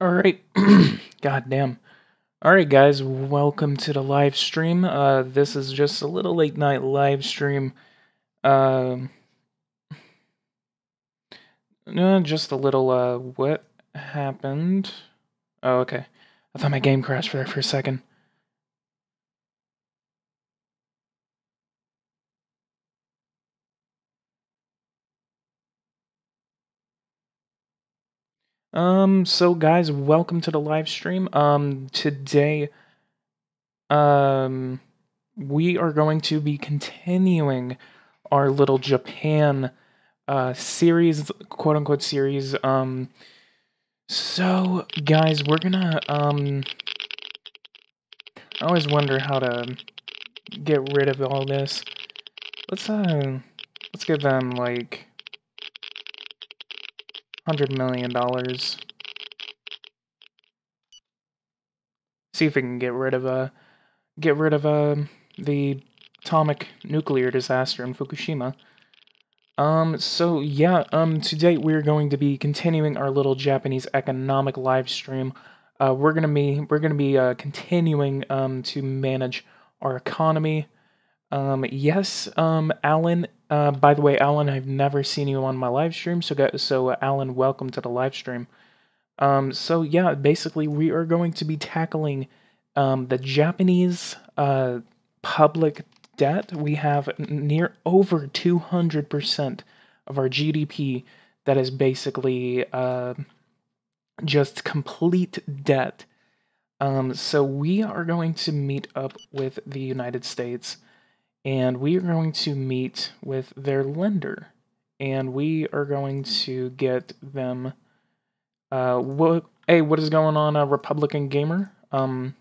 All right. God damn. All right, guys, welcome to the live stream. This is just a little late night live stream. Um, no, just a little. What happened? Oh, okay. I thought my game crashed there for a second. So guys, welcome to the live stream. Today, um, we are going to be continuing our little Japan series, quote unquote series. So guys, we're gonna I always wonder how to get rid of all this. Let's give them like $100 million. See if we can get rid of the atomic nuclear disaster in Fukushima. So yeah, today we're going to be continuing our little Japanese economic live stream. We're gonna be continuing to manage our economy. Yes, Alan. By the way, Alan, I've never seen you on my live stream, so Alan, welcome to the live stream. So yeah, basically we are going to be tackling the Japanese public debt. We have near over 200% of our GDP that is basically just complete debt. So we are going to meet up with the United States, and we are going to meet with their lender, and we are going to get them. What is going on, Republican Gamer? I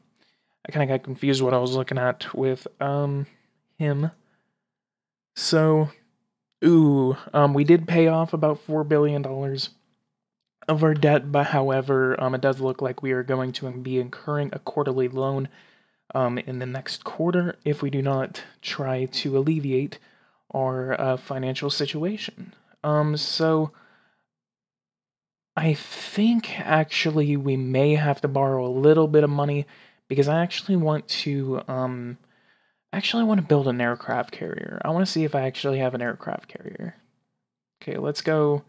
kind of got confused what I was looking at with him. So, we did pay off about $4 billion of our debt, but however, it does look like we are going to be incurring a quarterly loan in the next quarter if we do not try to alleviate our financial situation. So I think actually we may have to borrow a little bit of money because I actually want to build an aircraft carrier. I want to see if I actually have an aircraft carrier. Okay, let's go.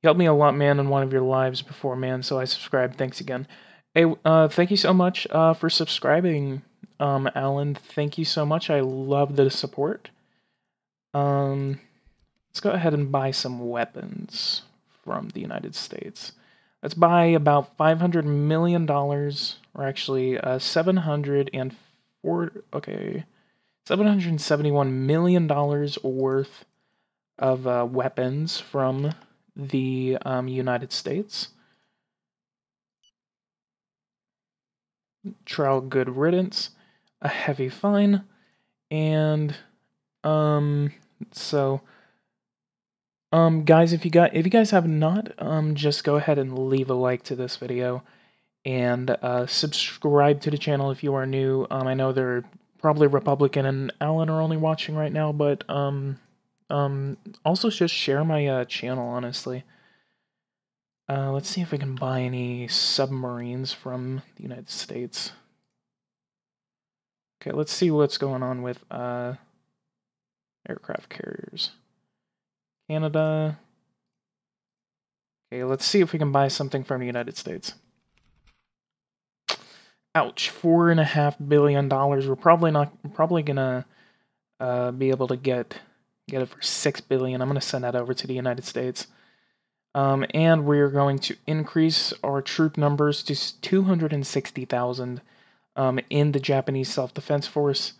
You helped me a lot, man, in one of your lives before, man, so I subscribed. Thanks again. Hey, thank you so much for subscribing, Alan. Thank you so much. I love the support. Let's go ahead and buy some weapons from the United States. Let's buy about $500 million, or actually, 771 million dollars worth of weapons from the United States. Trial good riddance, a heavy fine, and so guys, if you guys have not, just go ahead and leave a like to this video and subscribe to the channel if you are new. I know they're probably Republican and Alan are only watching right now, but also just share my channel, honestly. Let's see if we can buy any submarines from the United States. Okay, let's see what's going on with aircraft carriers. Canada. Okay, let's see if we can buy something from the United States. Ouch, $4.5 billion. We're probably gonna be able to get it for $6 billion. I'm gonna send that over to the United States. And we're going to increase our troop numbers to 260,000 in the Japanese Self-Defense Force.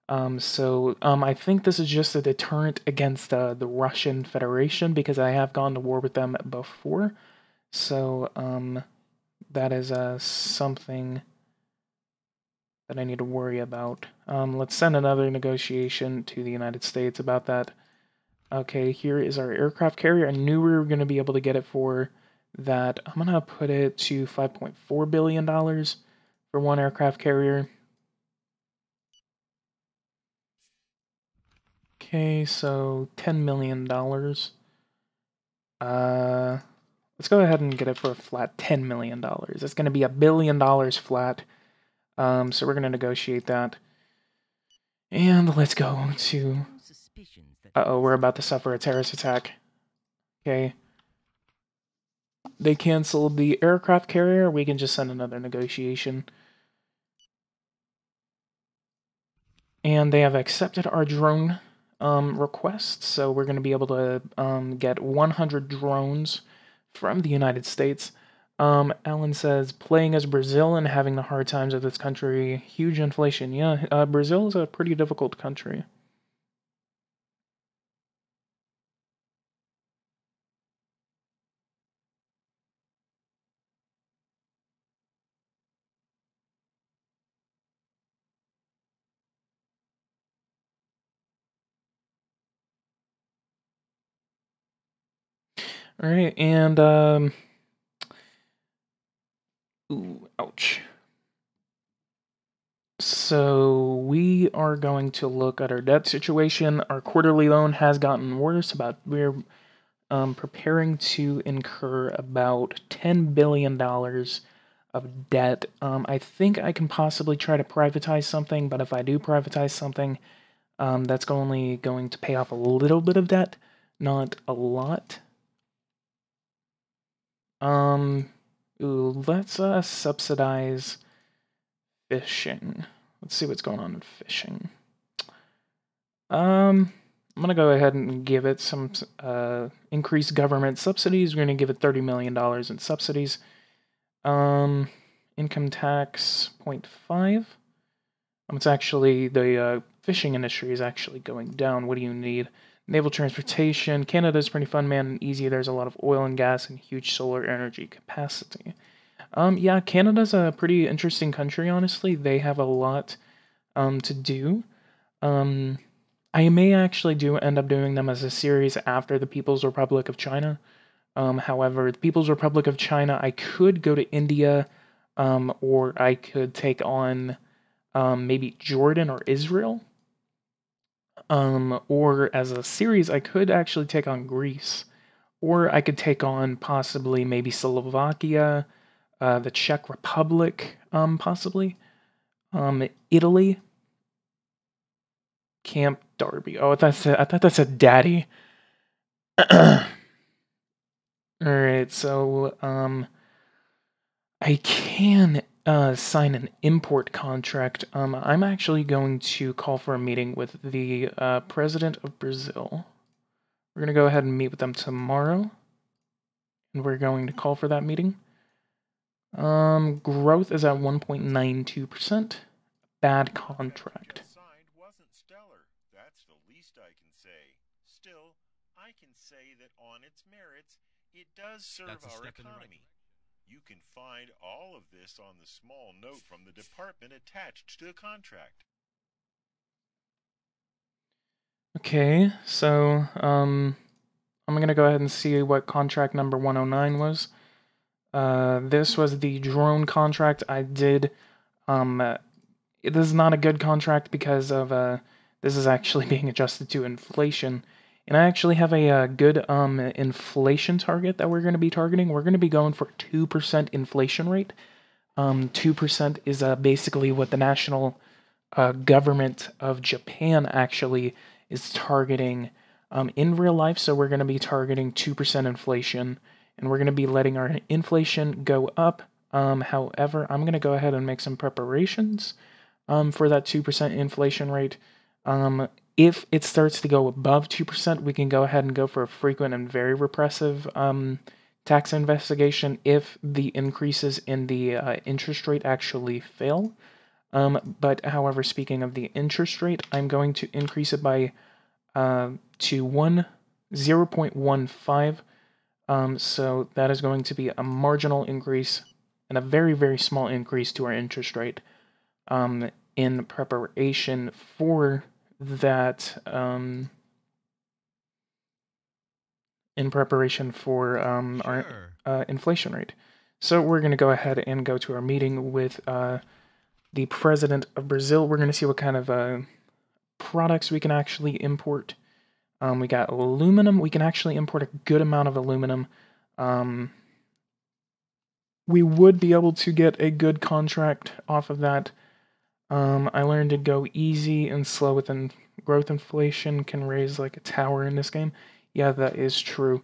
I think this is just a deterrent against the Russian Federation because I have gone to war with them before. So that is something that I need to worry about. Let's send another negotiation to the United States about that. Okay, here is our aircraft carrier. I knew we were going to be able to get it for that. I'm going to put it to $5.4 billion for one aircraft carrier. Okay, so $10 million. Let's go ahead and get it for a flat $10 million. It's going to be $1 billion flat. So we're going to negotiate that. And let's go to... Uh-oh, we're about to suffer a terrorist attack. Okay. They canceled the aircraft carrier. We can just send another negotiation. And they have accepted our drone request. So we're going to be able to get 100 drones from the United States. Alan says, playing as Brazil and having the hard times of this country, huge inflation. Yeah, Brazil is a pretty difficult country. All right, and ooh, ouch. So we are going to look at our debt situation. Our quarterly loan has gotten worse. We're preparing to incur about $10 billion of debt. I think I can possibly try to privatize something, but if I do privatize something, that's only going to pay off a little bit of debt, not a lot. Let's subsidize fishing. Let's see what's going on in fishing. I'm gonna go ahead and give it some increased government subsidies. We're gonna give it $30 million in subsidies. Income tax 0.5. It's actually the fishing industry is actually going down. What do you need? Naval transportation. Canada's pretty fun, man, and easy. There's a lot of oil and gas and huge solar energy capacity. Yeah, Canada's a pretty interesting country, honestly. They have a lot to do. I may actually end up doing them as a series after the People's Republic of China. However, the People's Republic of China, I could go to India, or I could take on maybe Jordan or Israel. Or as a series, I could actually take on Greece. Or I could take on possibly maybe Slovakia, the Czech Republic, possibly. Italy. Camp Darby. Oh, I thought that said Daddy. Alright, so, I can sign an import contract. I'm actually going to call for a meeting with the president of Brazil. We're going to go ahead and meet with them tomorrow. And we're going to call for that meeting. Growth is at 1.92%. Bad contract. Wasn't stellar. That's the least I can say. Still, I can say that on its merits, it does serve our economy. You can find all of this on the small note from the department attached to the contract. Okay, so, I'm gonna go ahead and see what contract number 109 was. This was the drone contract I did. This is not a good contract because of, this is actually being adjusted to inflation. And I actually have a good inflation target that we're going to be targeting. We're going to be going for 2% inflation rate. 2% is basically what the national government of Japan actually is targeting in real life. So we're going to be targeting 2% inflation, and we're going to be letting our inflation go up. However, I'm going to go ahead and make some preparations for that 2% inflation rate. If it starts to go above 2%, we can go ahead and go for a frequent and very repressive tax investigation if the increases in the interest rate actually fail. But however, speaking of the interest rate, I'm going to increase it by to 0.15. So that is going to be a marginal increase and a very, very small increase to our interest rate in preparation for that, our inflation rate. So we're going to go ahead and go to our meeting with the president of Brazil. We're going to see what kind of products we can actually import. We got aluminum. We can actually import a good amount of aluminum. we would be able to get a good contract off of that. I learned to go easy and slow within growth inflation can raise like a tower in this game. Yeah, that is true.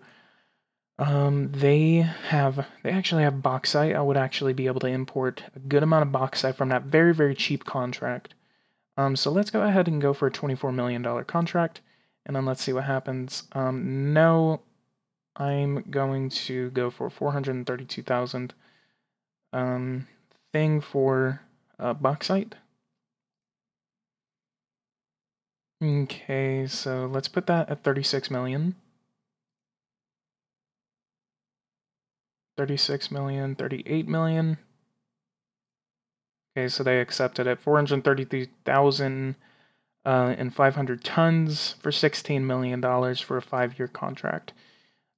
They actually have bauxite. I would actually be able to import a good amount of bauxite from that very, very cheap contract. So let's go ahead and go for a $24 million contract, and then let's see what happens. No, I'm going to go for 432,000 thing for bauxite. Okay, so let's put that at 36 million. 36 million, 38 million. Okay, so they accepted it. 433,000 and 500 tons for $16 million for a 5-year contract.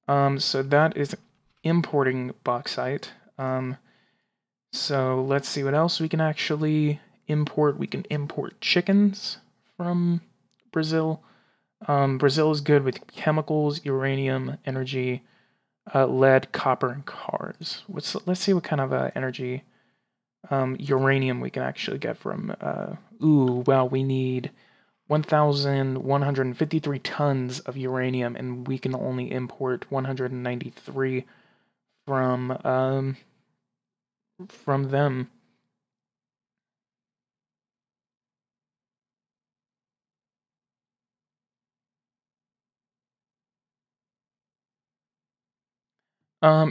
So that is importing bauxite. So let's see what else we can actually import. We can import chickens from Brazil. Brazil is good with chemicals, uranium, energy, lead, copper, and cars. Let's see what kind of energy, uranium we can actually get from. Wow, we need 1,153 tons of uranium, and we can only import 193 from them.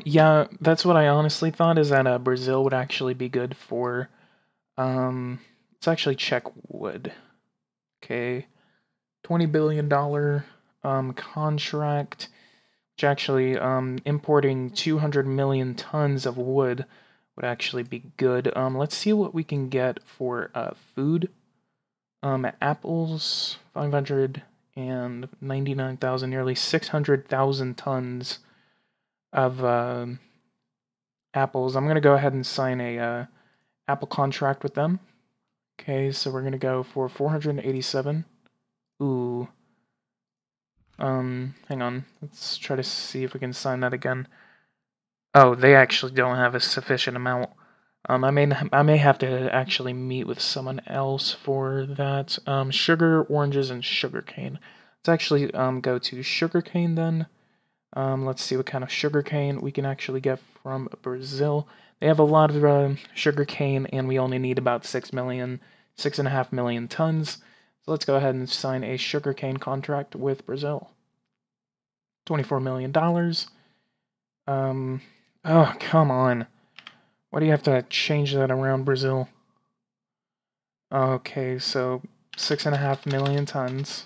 Yeah, that's what I honestly thought, is that Brazil would actually be good for, let's actually check wood. Okay, $20 billion contract, which actually, importing 200 million tons of wood would actually be good. Let's see what we can get for, food. Apples, 599,000, nearly 600,000 tons of apples. I'm gonna go ahead and sign a apple contract with them. Okay, so we're gonna go for 487. Ooh. Hang on. Let's try to see if we can sign that again. Oh, they actually don't have a sufficient amount. I may have to actually meet with someone else for that. Sugar, oranges, and sugarcane. Let's actually go to sugarcane then. Let's see what kind of sugarcane we can actually get from Brazil. They have a lot of sugarcane, and we only need about 6.5 million tons. So let's go ahead and sign a sugarcane contract with Brazil. $24 million. Oh, come on. Why do you have to change that around, Brazil? Okay, so 6.5 million tons.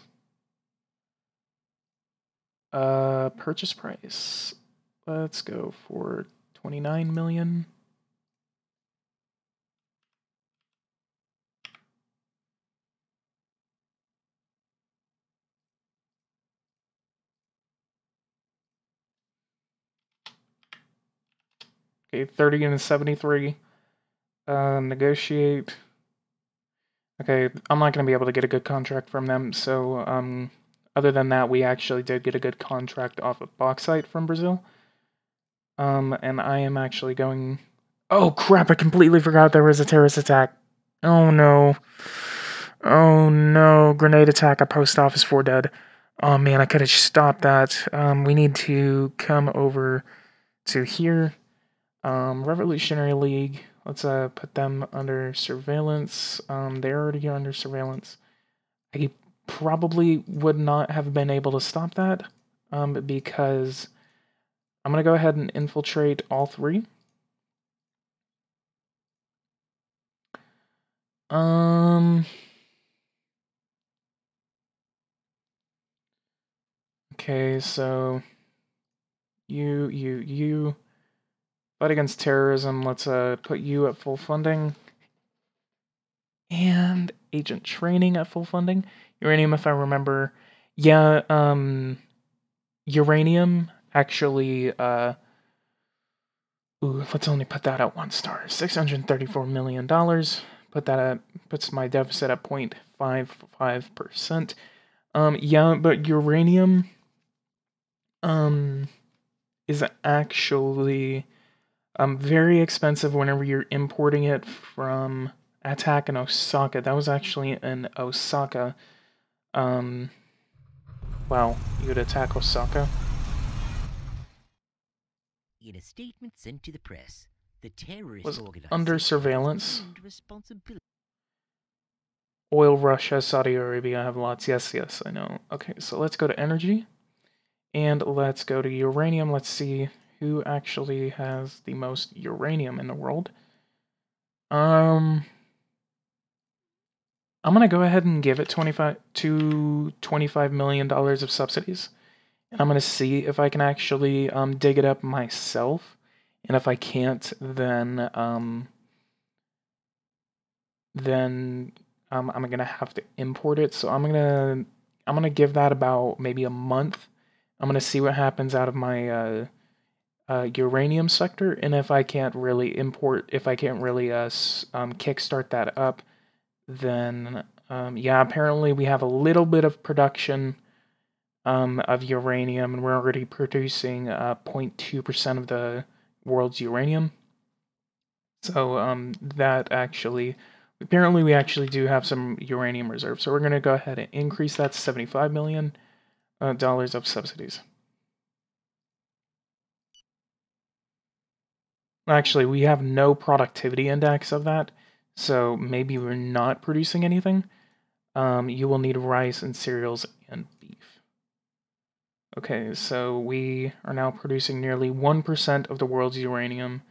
Purchase price. Let's go for 29 million. Okay, 30 and 73. Negotiate. Okay, I'm not going to be able to get a good contract from them, so, other than that, we actually did get a good contract off of bauxite from Brazil. And I am actually going... Oh, crap, I completely forgot there was a terrorist attack. Oh, no. Oh, no. Grenade attack at Post Office 4 dead. Oh, man, I could have stopped that. We need to come over to here. Revolutionary League. Let's put them under surveillance. They're already under surveillance. I probably would not have been able to stop that, because I'm gonna go ahead and infiltrate all three. Okay, so you fight against terrorism. Let's put you at full funding. And agent training at full funding. Uranium, if I remember. Yeah, uranium actually, let's only put that at 1 star. $634 million. Put that at, puts my deficit at 0.55%. Yeah, but uranium, is actually, Very expensive whenever you're importing it from attack in Osaka. That was actually in Osaka. Well, you would attack Osaka. In a statement sent to the press, the terrorist Was organization under surveillance. Responsibility. Oil, Russia, Saudi Arabia, I have lots. Yes, I know. Okay, so let's go to energy. And let's go to uranium. Let's see who actually has the most uranium in the world. I'm gonna go ahead and give it $25 million of subsidies. And I'm gonna see if I can actually dig it up myself. And if I can't, then I'm gonna have to import it. So I'm gonna give that about maybe a month. I'm gonna see what happens out of my uranium sector, and if I can't really kickstart that up, then yeah, apparently we have a little bit of production of uranium, and we're already producing 0.2% of the world's uranium. So that actually, apparently we actually do have some uranium reserves. So we're going to go ahead and increase that to $75 million of subsidies. Actually, we have no productivity index of that, so maybe we're not producing anything. You will need rice and cereals and beef. Okay, so we are now producing nearly 1% of the world's uranium.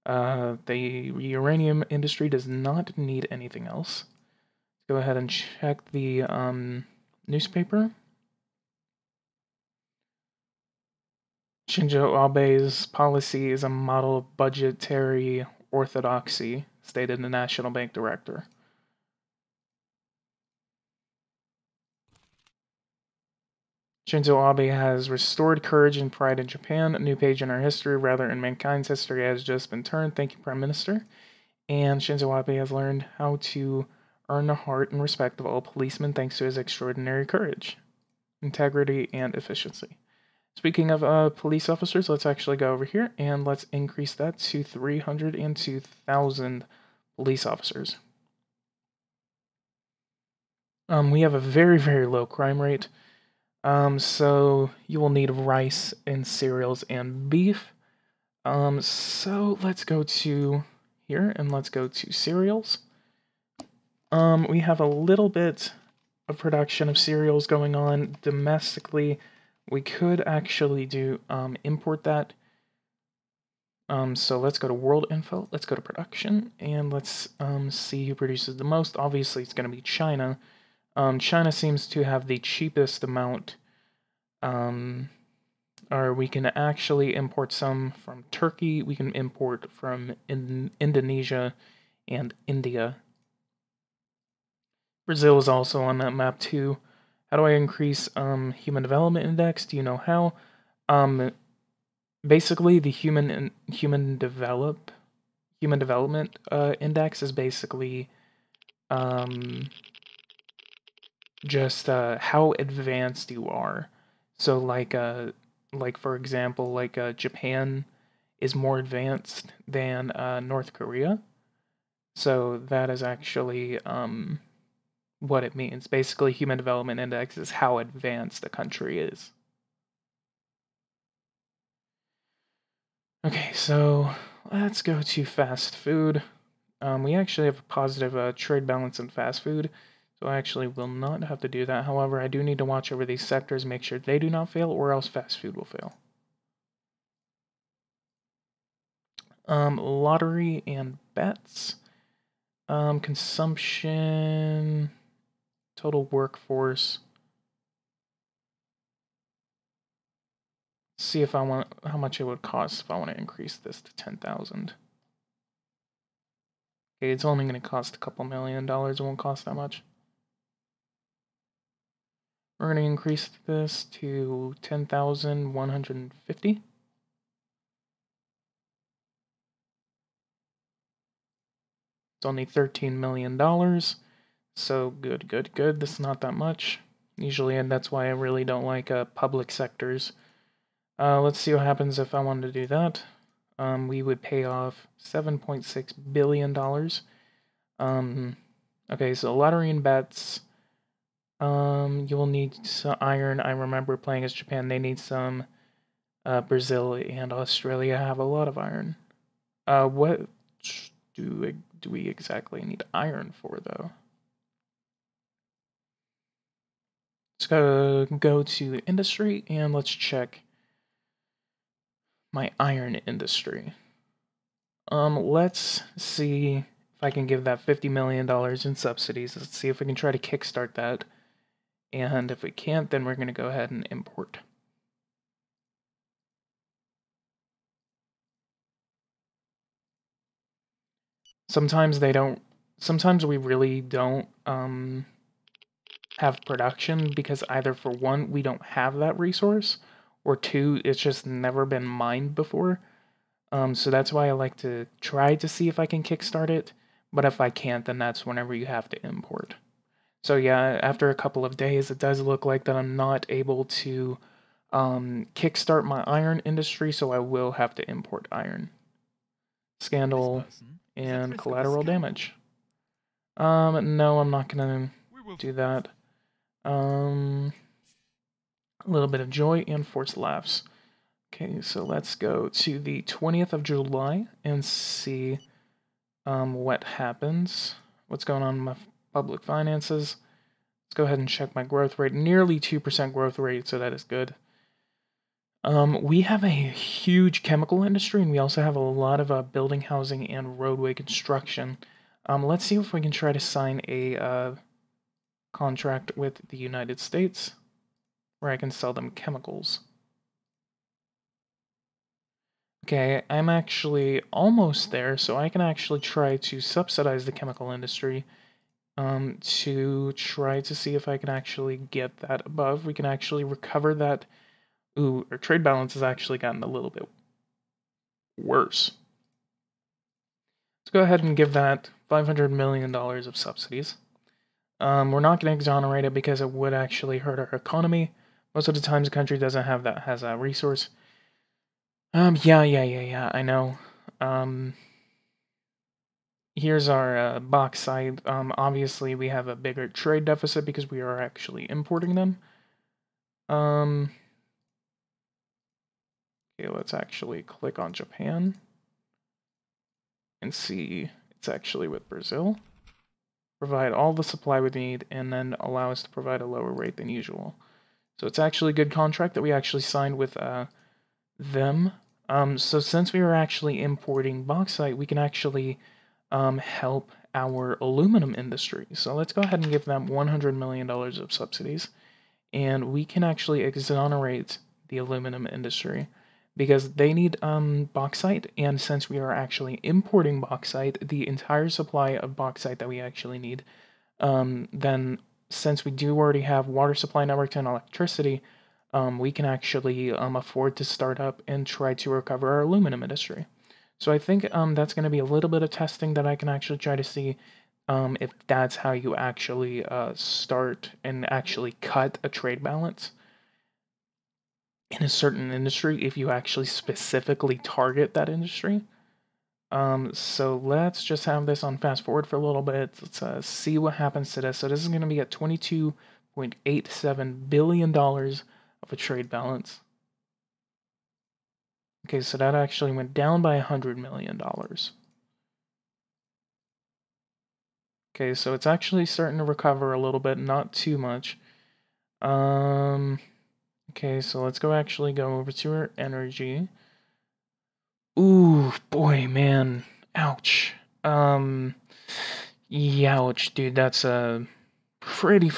The uranium industry does not need anything else. Go ahead and check the newspaper. Shinzo Abe's policy is a model of budgetary orthodoxy, stated the National Bank director. Shinzo Abe has restored courage and pride in Japan. A new page in our history, rather in mankind's history, has just been turned. Thank you, Prime Minister. And Shinzo Abe has learned how to earn the heart and respect of all policemen thanks to his extraordinary courage, integrity, and efficiency. Speaking of police officers, let's actually go over here and let's increase that to 302,000 police officers. We have a very, very low crime rate. So you will need rice and cereals and beef. So let's go to here and let's go to cereals. We have a little bit of production of cereals going on domestically. We could actually do import that. So let's go to world info, let's go to production, and let's see who produces the most. Obviously, it's going to be China. China seems to have the cheapest amount. Or we can actually import some from Turkey. We can import from Indonesia and India. Brazil is also on that map too. How do I increase Human Development Index? Do you know how? Basically, the Human Development Index is basically just how advanced you are. So like for example, Japan is more advanced than North Korea. So that is actually what it means. Basically, Human Development Index is how advanced the country is. Okay, so let's go to fast food. We actually have a positive trade balance in fast food, so I actually will not have to do that. However, I do need to watch over these sectors, make sure they do not fail, or else fast food will fail. Lottery and bets. Consumption, total workforce. See if I want how much it would cost if I want to increase this to 10,000. Okay, it's only going to cost a couple $1 million. It won't cost that much. We're going to increase this to 10,150. It's only $13 million. So good. This is not that much. Usually, and that's why I really don't like public sectors. Let's see what happens if I wanted to do that. we would pay off $7.6 billion. Okay, so lottery and bets. You will need some iron. I remember playing as Japan. They need some. Brazil and Australia have a lot of iron. What do we exactly need iron for, though? Let's go to industry and let's check my iron industry. Let's see if I can give that $50 million in subsidies. Let's see if we can try to kickstart that. And if we can't, then we're going to go ahead and import. Sometimes they don't, sometimes we really don't have production because either for one, we don't have that resource, or two, it's just never been mined before. So that's why I like to try to see if I can kickstart it, but if I can't, then that's whenever you have to import. So yeah, after a couple of days, it does look like that I'm not able to kickstart my iron industry, so I will have to import iron. Scandal and collateral damage. No, I'm not gonna do that. A little bit of joy and forced laughs. Okay, so let's go to the 20th of July and see what happens. What's going on in my public finances. Let's go ahead and check my growth rate. Nearly 2% growth rate, so that is good. We have a huge chemical industry, and we also have a lot of building, housing, and roadway construction. Let's see if we can try to sign a contract with the United States, where I can sell them chemicals. Okay, I'm actually almost there, so I can actually try to subsidize the chemical industry to try to see if I can actually get that above. We can actually recover that. Ooh, our trade balance has actually gotten a little bit worse. Let's go ahead and give that $500 million of subsidies. We're not going to exonerate it because it would actually hurt our economy. Most of the times, a country doesn't have that, has a resource. Yeah, I know. Here's our bauxite. Obviously, we have a bigger trade deficit because we are actually importing them. Okay, let's actually click on Japan and see it's actually with Brazil. Provide all the supply we need and then allow us to provide a lower rate than usual. So it's actually a good contract that we actually signed with them. So since we are actually importing bauxite, we can actually help our aluminum industry. So let's go ahead and give them $100 million of subsidies, and we can actually exonerate the aluminum industry because they need bauxite, and since we are actually importing bauxite, the entire supply of bauxite that we actually need, then since we do already have water supply network and electricity, we can actually afford to start up and try to recover our aluminum industry. So I think that's going to be a little bit of testing that I can actually try to see if that's how you actually start and actually cut a trade balance in a certain industry if you actually specifically target that industry. So let's just have this on fast forward for a little bit. Let's see what happens to this. So this is going to be at $22.87 billion of a trade balance. Okay, so that actually went down by $100 million. Okay, so it's actually starting to recover a little bit, not too much. Okay, so let's go over to our energy. Ooh, boy, man. Ouch. Youch, dude, that's pretty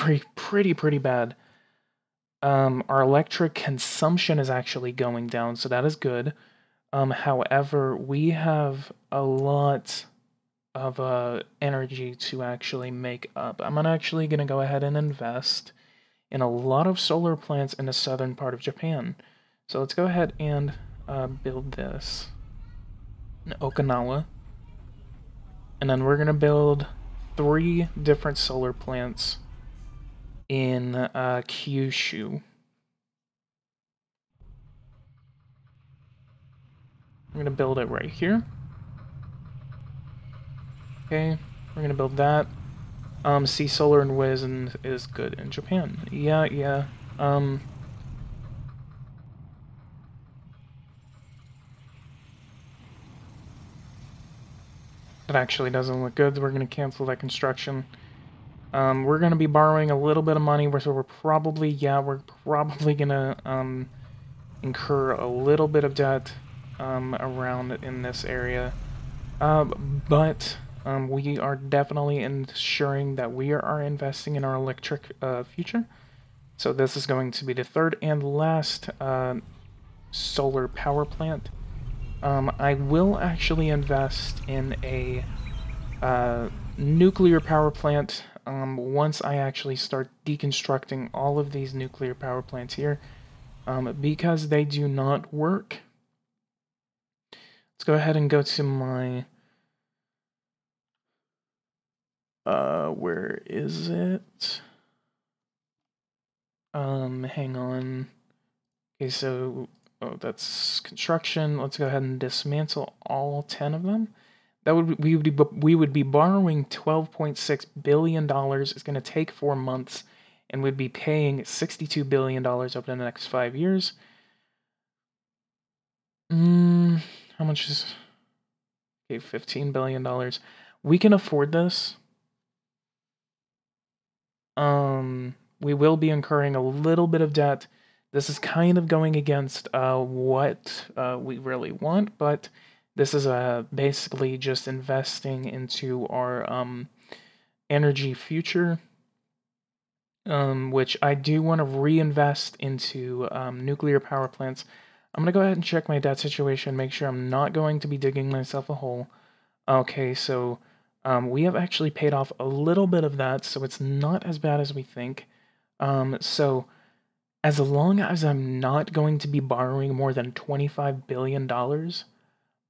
bad. Our electric consumption is actually going down, so that is good. However, we have a lot of energy to actually make up. I'm actually going to go ahead and invest in a lot of solar plants in the southern part of Japan. So let's go ahead and build this in Okinawa. And then we're going to build 3 different solar plants in Kyushu. We're gonna build it right here. Okay, we're gonna build that. See, solar and wind is good in Japan. Yeah. It actually doesn't look good. We're gonna cancel that construction. We're gonna be borrowing a little bit of money, so we're probably gonna incur a little bit of debt around in this area. But we are definitely ensuring that we are investing in our electric future. So this is going to be the third and last solar power plant. I will actually invest in a nuclear power plant once I actually start deconstructing all of these nuclear power plants here, because they do not work. Let's go ahead and go to my... where is it? Hang on. Okay, so, that's construction. Let's go ahead and dismantle all 10 of them. That would we would be borrowing $12.6 billion. It's going to take 4 months, and we'd be paying $62 billion over the next 5 years. How much is... Okay, $15 billion. We can afford this. We will be incurring a little bit of debt. This is kind of going against what we really want, but this is basically just investing into our energy future, which I do want to reinvest into nuclear power plants. I'm going to go ahead and check my debt situation, make sure I'm not going to be digging myself a hole. Okay, so we have actually paid off a little bit of that, so it's not as bad as we think. So as long as I'm not going to be borrowing more than $25 billion,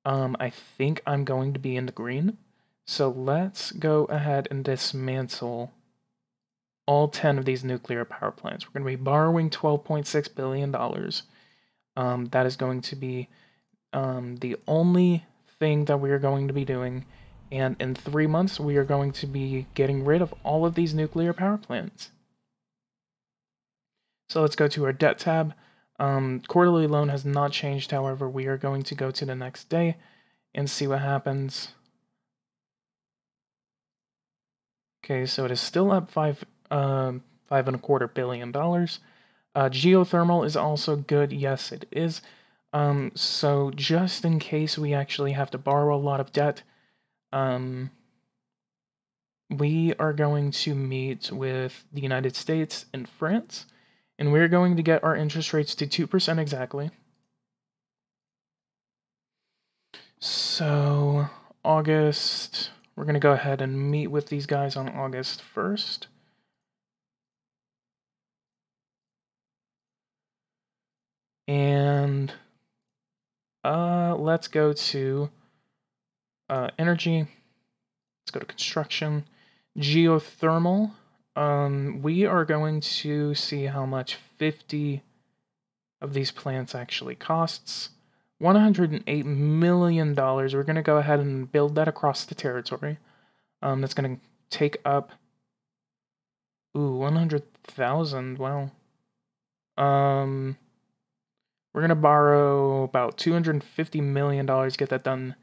I think I'm going to be in the green. So let's go ahead and dismantle all 10 of these nuclear power plants. We're going to be borrowing $12.6 billion. That is going to be the only thing that we are going to be doing. And in 3 months, we are going to be getting rid of all of these nuclear power plants. So let's go to our debt tab. Quarterly loan has not changed, however, we are going to go to the next day and see what happens. Okay, so it is still up $5.25 billion. Geothermal is also good. Yes, it is. So just in case we actually have to borrow a lot of debt, we are going to meet with the United States and France, and we're going to get our interest rates to 2% exactly. So August, we're going to go ahead and meet with these guys on August 1st. And let's go to energy. Let's go to construction. Geothermal. We are going to see how much 50 of these plants actually costs. $108 million. We're going to go ahead and build that across the territory. That's going to take up... Ooh, 100,000. Wow. We're going to borrow about $250 million to get that done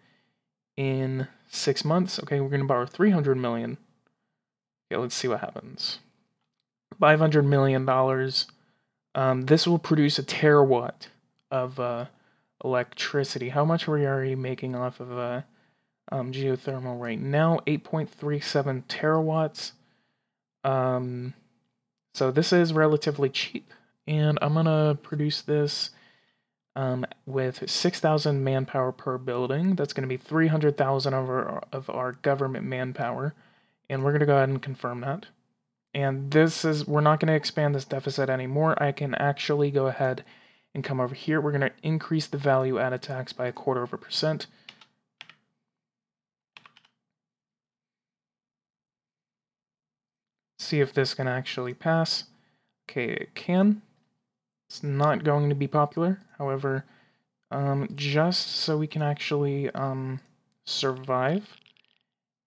in 6 months. Okay, we're going to borrow $300 million. Okay, let's see what happens. $500 million. This will produce a terawatt of electricity. How much are we already making off of geothermal right now? 8.37 terawatts. So this is relatively cheap, and I'm gonna produce this with 6,000 manpower per building. That's gonna be 300,000 of our government manpower, and we're gonna go ahead and confirm that. And this is, we're not gonna expand this deficit anymore. I can actually go ahead and come over here. We're gonna increase the value added tax by 0.25%. See if this can actually pass. Okay, it can. It's not going to be popular. However, just so we can actually survive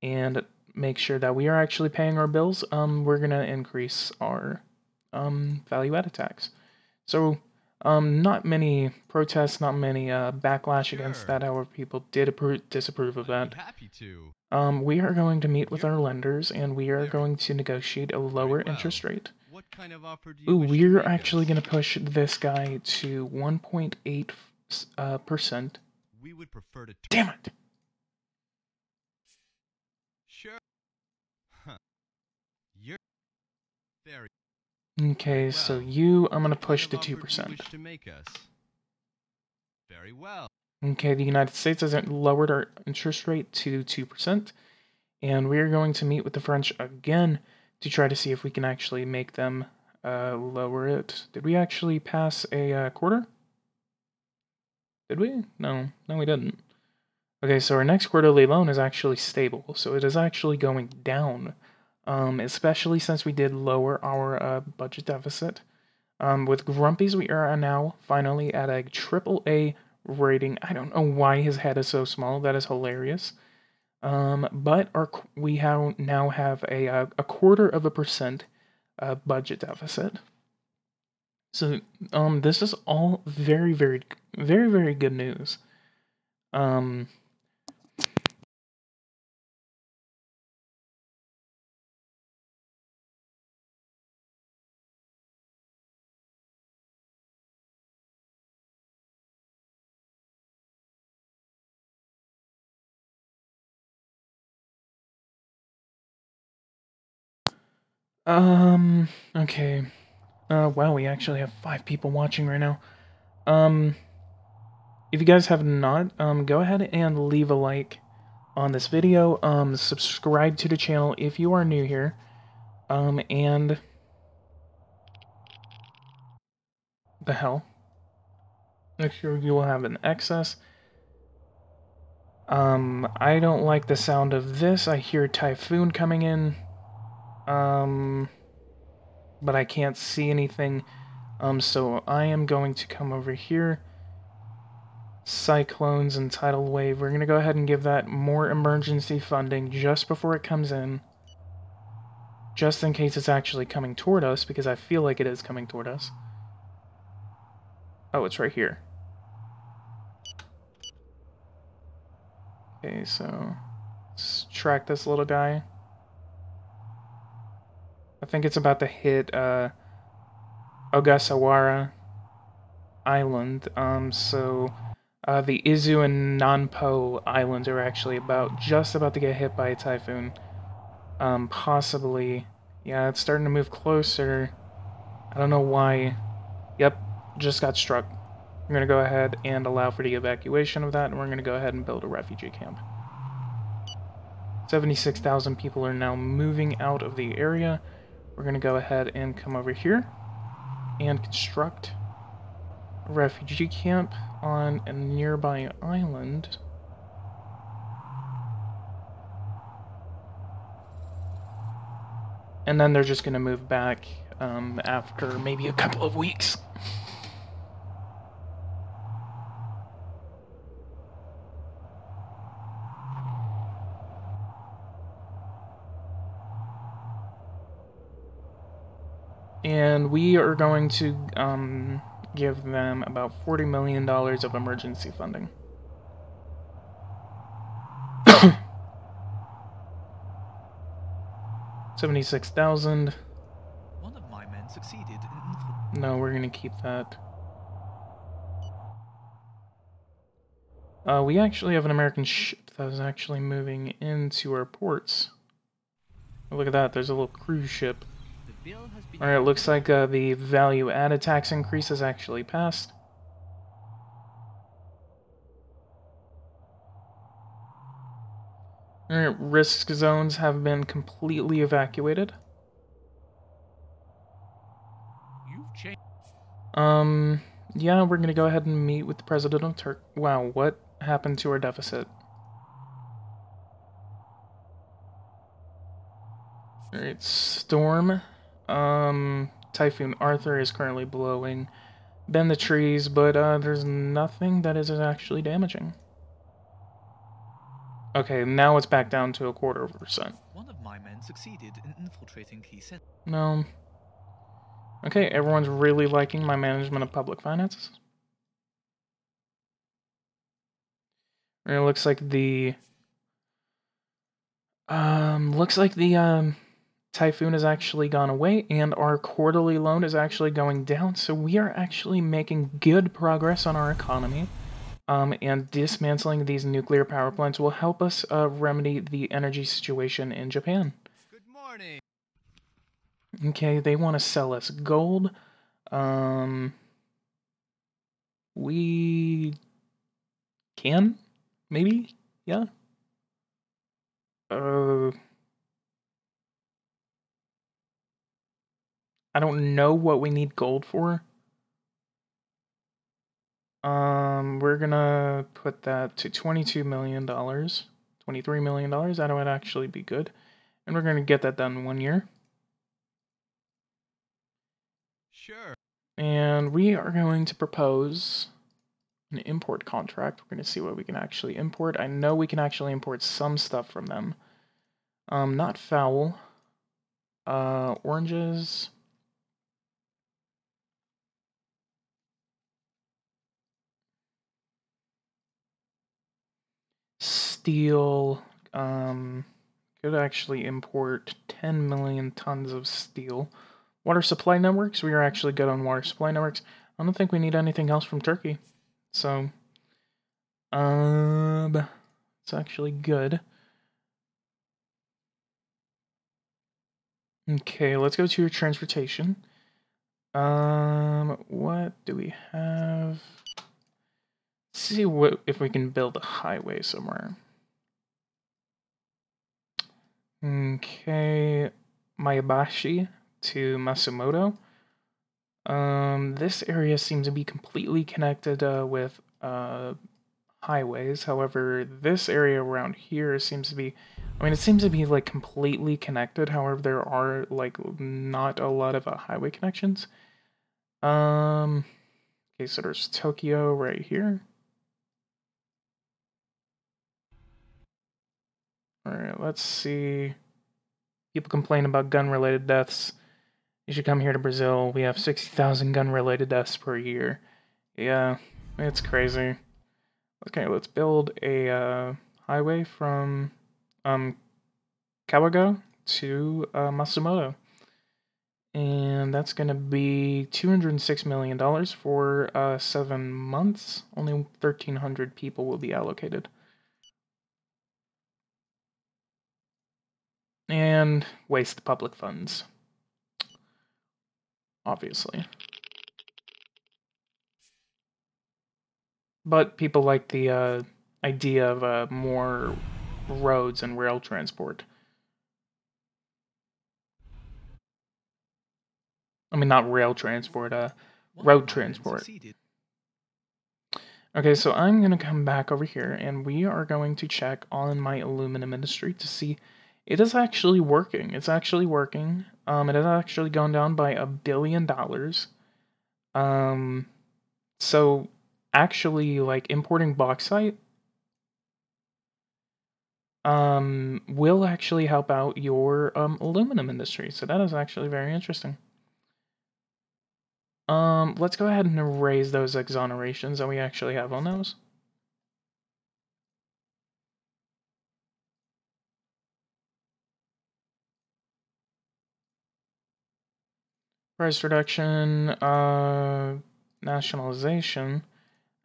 and make sure that we are actually paying our bills, we're gonna increase our value-added tax. So not many protests, not many backlash against that. However, people did disapprove of that. Happy to. We are going to meet with our lenders, and we are going to negotiate a lower interest rate. What kind of offer do you wish to We're make actually us? going to push this guy to 1.8%. We would prefer to. Damn it! Sure. Huh. You're very. Okay, so well. you, I'm going to What push kind to of offer do you 2%. wish to make us? Very well. Okay, the United States has lowered our interest rate to 2%, and we are going to meet with the French again to try to see if we can actually make them lower it. Did we actually pass a quarter? Did we? No, we didn't. Okay, so our next quarterly loan is actually stable, so it is actually going down, especially since we did lower our budget deficit. With Grumpy's, we are now finally at a AAA rating. I don't know why his head is so small. That is hilarious. But we now have a 0.25% budget deficit. So this is all very, very, very, very good news. Okay. Wow, we actually have 5 people watching right now. If you guys have not, go ahead and leave a like on this video. Subscribe to the channel if you are new here. And the hell? Make sure you will have an excess. I don't like the sound of this. I hear Typhoon coming in. But I can't see anything. So I am going to come over here. Cyclones and tidal wave. We're going to go ahead and give that more emergency funding just before it comes in. Just in case it's actually coming toward us, because I feel like it is coming toward us. Oh, it's right here. Okay, so let's track this little guy. I think it's about to hit Ogasawara Island. So the Izu and Nanpo Islands are actually just about to get hit by a typhoon. Possibly. Yeah, it's starting to move closer. I don't know why. Yep, just got struck. We're going to go ahead and allow for the evacuation of that, and we're going to go ahead and build a refugee camp. 76,000 people are now moving out of the area. We're going to go ahead and come over here and construct a refugee camp on a nearby island. And then they're just going to move back after maybe a couple of weeks. And we are going to give them about $40 million of emergency funding. 76,000. One of my men succeeded in... No, we're gonna keep that. We actually have an American ship that is actually moving into our ports. Oh, look at that, there's a little cruise ship. Alright, looks like the value-added tax increase has actually passed. Alright, risk zones have been completely evacuated. Yeah, we're gonna go ahead and meet with the president of Turkey. Wow, what happened to our deficit? Alright, storm. Typhoon Arthur is currently blowing bend the trees, but there's nothing that is actually damaging. Okay, now it's back down to 0.25%. One of my men succeeded in infiltrating key centers. No. Okay, everyone's really liking my management of public finances. And it looks like the typhoon has actually gone away, and our quarterly loan is actually going down, so we are actually making good progress on our economy. And dismantling these nuclear power plants will help us remedy the energy situation in Japan. Good morning. Okay, they want to sell us gold. We can, maybe, yeah. I don't know what we need gold for. We're gonna put that to $22 million, $23 million. That would actually be good. And we're gonna get that done in 1 year. Sure. And we are going to propose an import contract. We're going to see what we can actually import. I know we can actually import some stuff from them. Not foul. Oranges. Steel. Could actually import 10 million tons of steel. Water supply networks. We are actually good on water supply networks. I don't think we need anything else from Turkey. So, it's actually good. Okay, let's go to your transportation. What do we have? Let's see if we can build a highway somewhere. Okay, Mayabashi to Masumoto. This area seems to be completely connected with highways. However, this area around here seems to be, I mean, it seems to be like completely connected. However, there are like not a lot of highway connections. Okay, so there's Tokyo right here. Alright, let's see. People complain about gun-related deaths. You should come here to Brazil. We have 60,000 gun-related deaths per year. Yeah, it's crazy. Okay, let's build a highway from Kawago to Masumoto. And that's going to be $206 million for 7 months. Only 1,300 people will be allocated. And waste public funds. Obviously. But people like the idea of more roads and rail transport. I mean, not rail transport, road transport. Okay, so I'm going to come back over here, and we are going to check on my aluminum industry to see it is actually working. It's actually working. It has actually gone down by $1 billion. So actually, like, importing bauxite will actually help out your aluminum industry. So that is actually very interesting. Let's go ahead and erase those exonerations that we actually have on those. Price reduction, nationalization.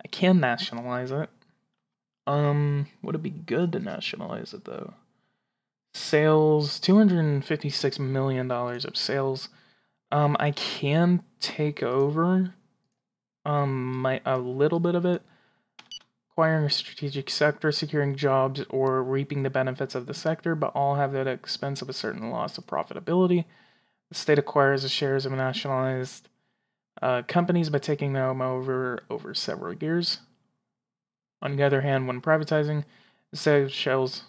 I can nationalize it. Would it be good to nationalize it though? Sales, $256 million of sales. I can take over a little bit of it. Acquiring a strategic sector, securing jobs, or reaping the benefits of the sector, but all have at the expense of a certain loss of profitability. The state acquires the shares of nationalized companies by taking them over several years. On the other hand, when privatizing, the state of shells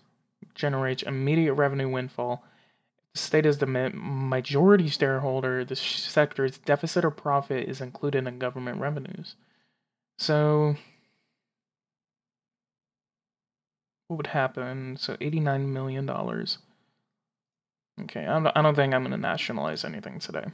generates immediate revenue windfall. The state is the majority shareholder. The sector's deficit or profit is included in government revenues. So, what would happen? So, $89 million. Okay, I don't think I'm going to nationalize anything today.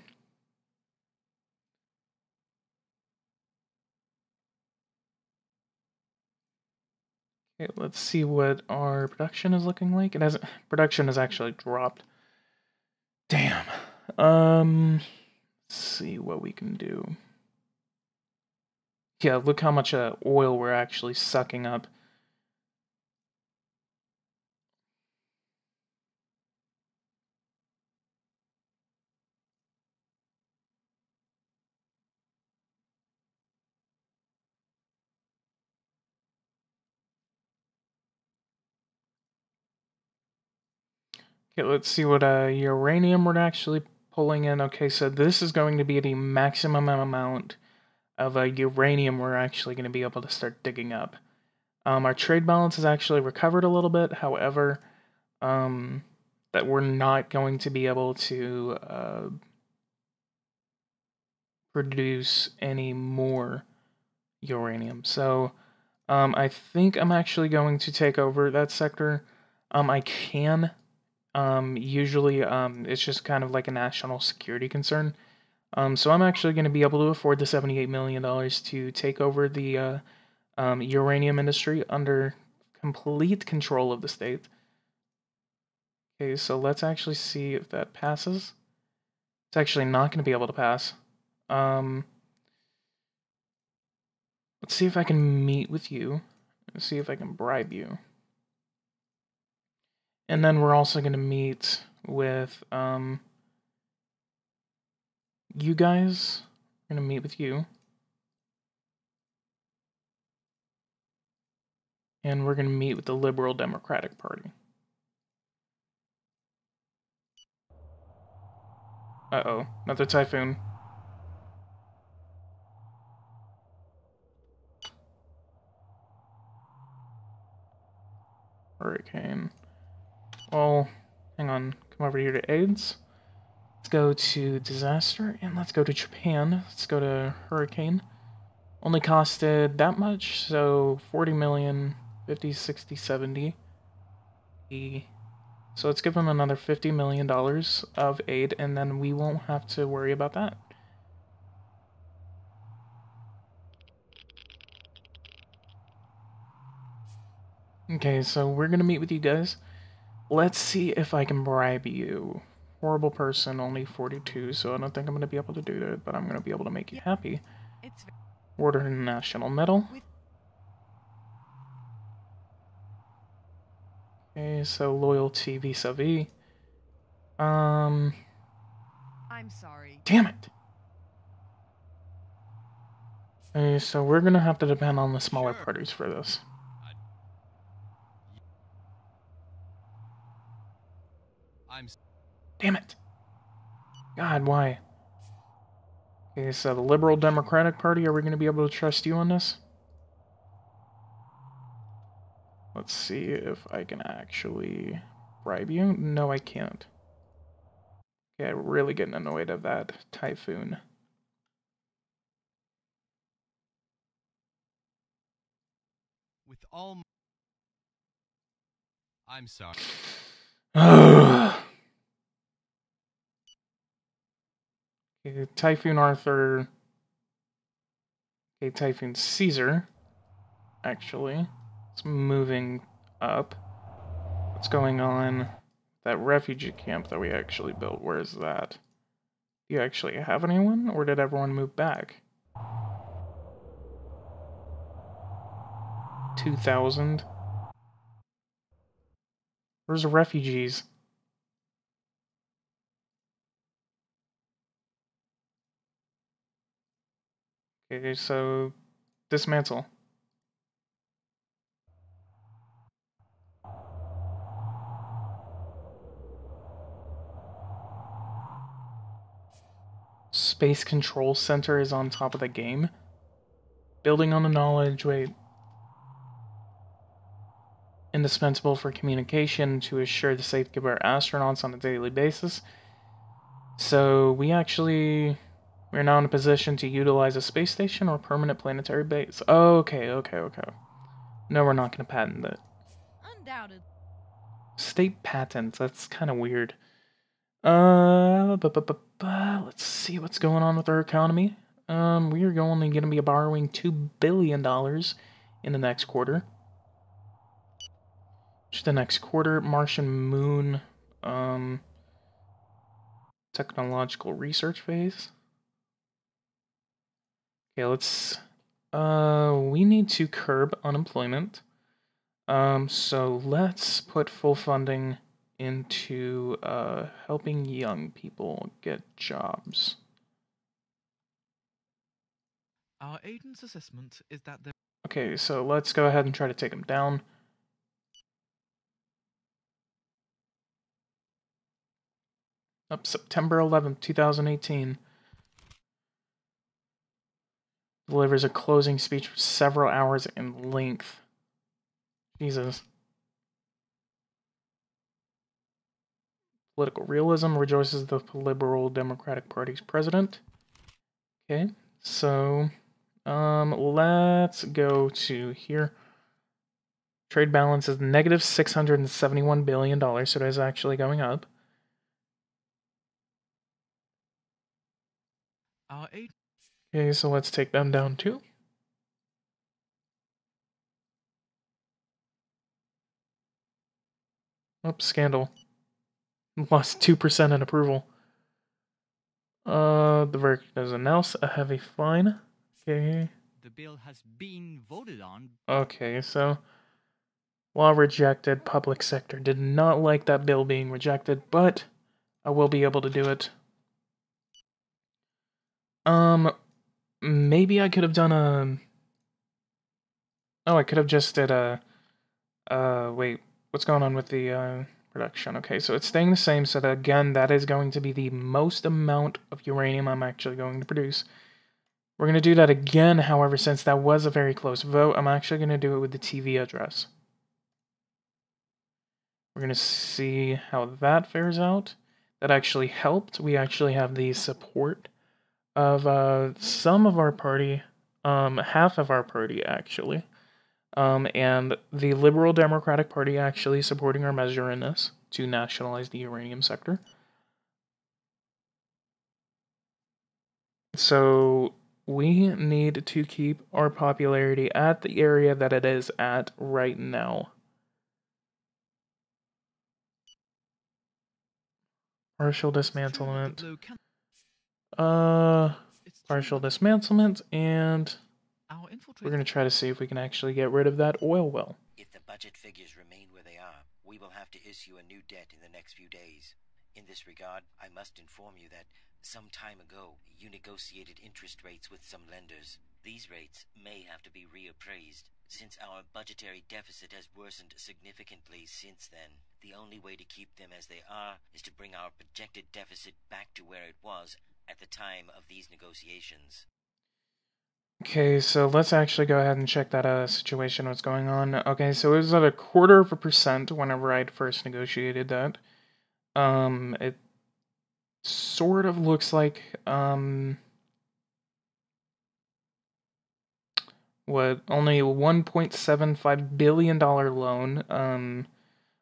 Okay, let's see what our production is looking like. It hasn't. Production has actually dropped. Damn. Let's see what we can do. Yeah, look how much oil we're actually sucking up. Okay, let's see what uranium we're actually pulling in. Okay, so this is going to be the maximum amount of uranium we're actually going to be able to start digging up. Our trade balance has actually recovered a little bit, however, that we're not going to be able to produce any more uranium. So I think I'm actually going to take over that sector. I can. Usually, it's just kind of like a national security concern. So I'm actually going to be able to afford the $78 million to take over the uranium industry under complete control of the state. Okay, so let's actually see if that passes. It's actually not going to be able to pass. Let's see if I can meet with you. Let's see if I can bribe you. And then we're also going to meet with you guys. We're going to meet with you. And we're going to meet with the Liberal Democratic Party. Uh-oh, another typhoon. Hurricane. Well, hang on. Come over here to AIDS. Let's go to disaster, and let's go to Japan. Let's go to hurricane. Only costed that much, so 40 million, 50, 60, 70. So let's give them another $50 million of aid, and then we won't have to worry about that. Okay, so we're gonna meet with you guys. Let's see if I can bribe you. Horrible person, only 42, so I don't think I'm gonna be able to do that, but I'm gonna be able to make you happy. Order a national medal. Okay, so loyalty vis-a-vis. I'm sorry. Damn it! Okay, so we're gonna have to depend on the smaller parties for this. Damn it! God, why? Okay, so the Liberal Democratic Party, are we gonna be able to trust you on this? Let's see if I can actually bribe you. No, I can't. Okay, I'm really getting annoyed at that typhoon. With all... I'm sorry. Okay, Typhoon Arthur. Okay, Typhoon Caesar. Actually, it's moving up. What's going on? That refugee camp that we actually built, where is that? Do you actually have anyone, or did everyone move back? 2,000? Where's the refugees? Okay, so dismantle. Space Control Center is on top of the game. Building on the knowledge, wait. indispensable for communication to assure the safety of our astronauts on a daily basis. So we're now in a position to utilize a space station or permanent planetary base. Okay. No, we're not going to patent it. Undoubted. State patents, that's kind of weird. Let's see what's going on with our economy. We are only going to be borrowing $2 billion in the next quarter. Just the next quarter, Martian moon, technological research phase. Okay, we need to curb unemployment. So let's put full funding into, helping young people get jobs. Our agent's assessment is that there... Okay, so let's go ahead and try to take them down. Up September 11th, 2018. Delivers a closing speech for several hours in length. Jesus. Political realism rejoices the Liberal Democratic Party's president. Okay, so let's go to here. Trade balance is negative $671 billion, so it is actually going up. Okay, so let's take them down too. Oops, scandal. Lost 2% in approval. The verdict does announce a heavy fine. Okay. The bill has been voted on. Okay, so law rejected. Public sector did not like that bill being rejected, but I will be able to do it. Maybe I could have done a... Oh, I could have just did a... wait, what's going on with the, production? Okay, so it's staying the same, so that, again, that is going to be the most amount of uranium I'm actually going to produce. We're going to do that again, however, since that was a very close vote, I'm actually going to do it with the TV address. We're going to see how that fares out. That actually helped. We actually have the support of some of our party, half of our party actually, and the Liberal Democratic Party actually supporting our measure in this to nationalize the uranium sector. So we need to keep our popularity at the area that it is at right now. Partial dismantlement. Partial dismantlement, and we're going to try to see if we can actually get rid of that oil well. If the budget figures remain where they are, we will have to issue a new debt in the next few days. In this regard, I must inform you that some time ago, you negotiated interest rates with some lenders. These rates may have to be reappraised. Since our budgetary deficit has worsened significantly since then, the only way to keep them as they are is to bring our projected deficit back to where it was at the time of these negotiations. Okay, so let's actually go ahead and check that situation, what's going on. Okay, so it was at 0.25% whenever I'd first negotiated that. It sort of looks like, only a $1.75 billion loan,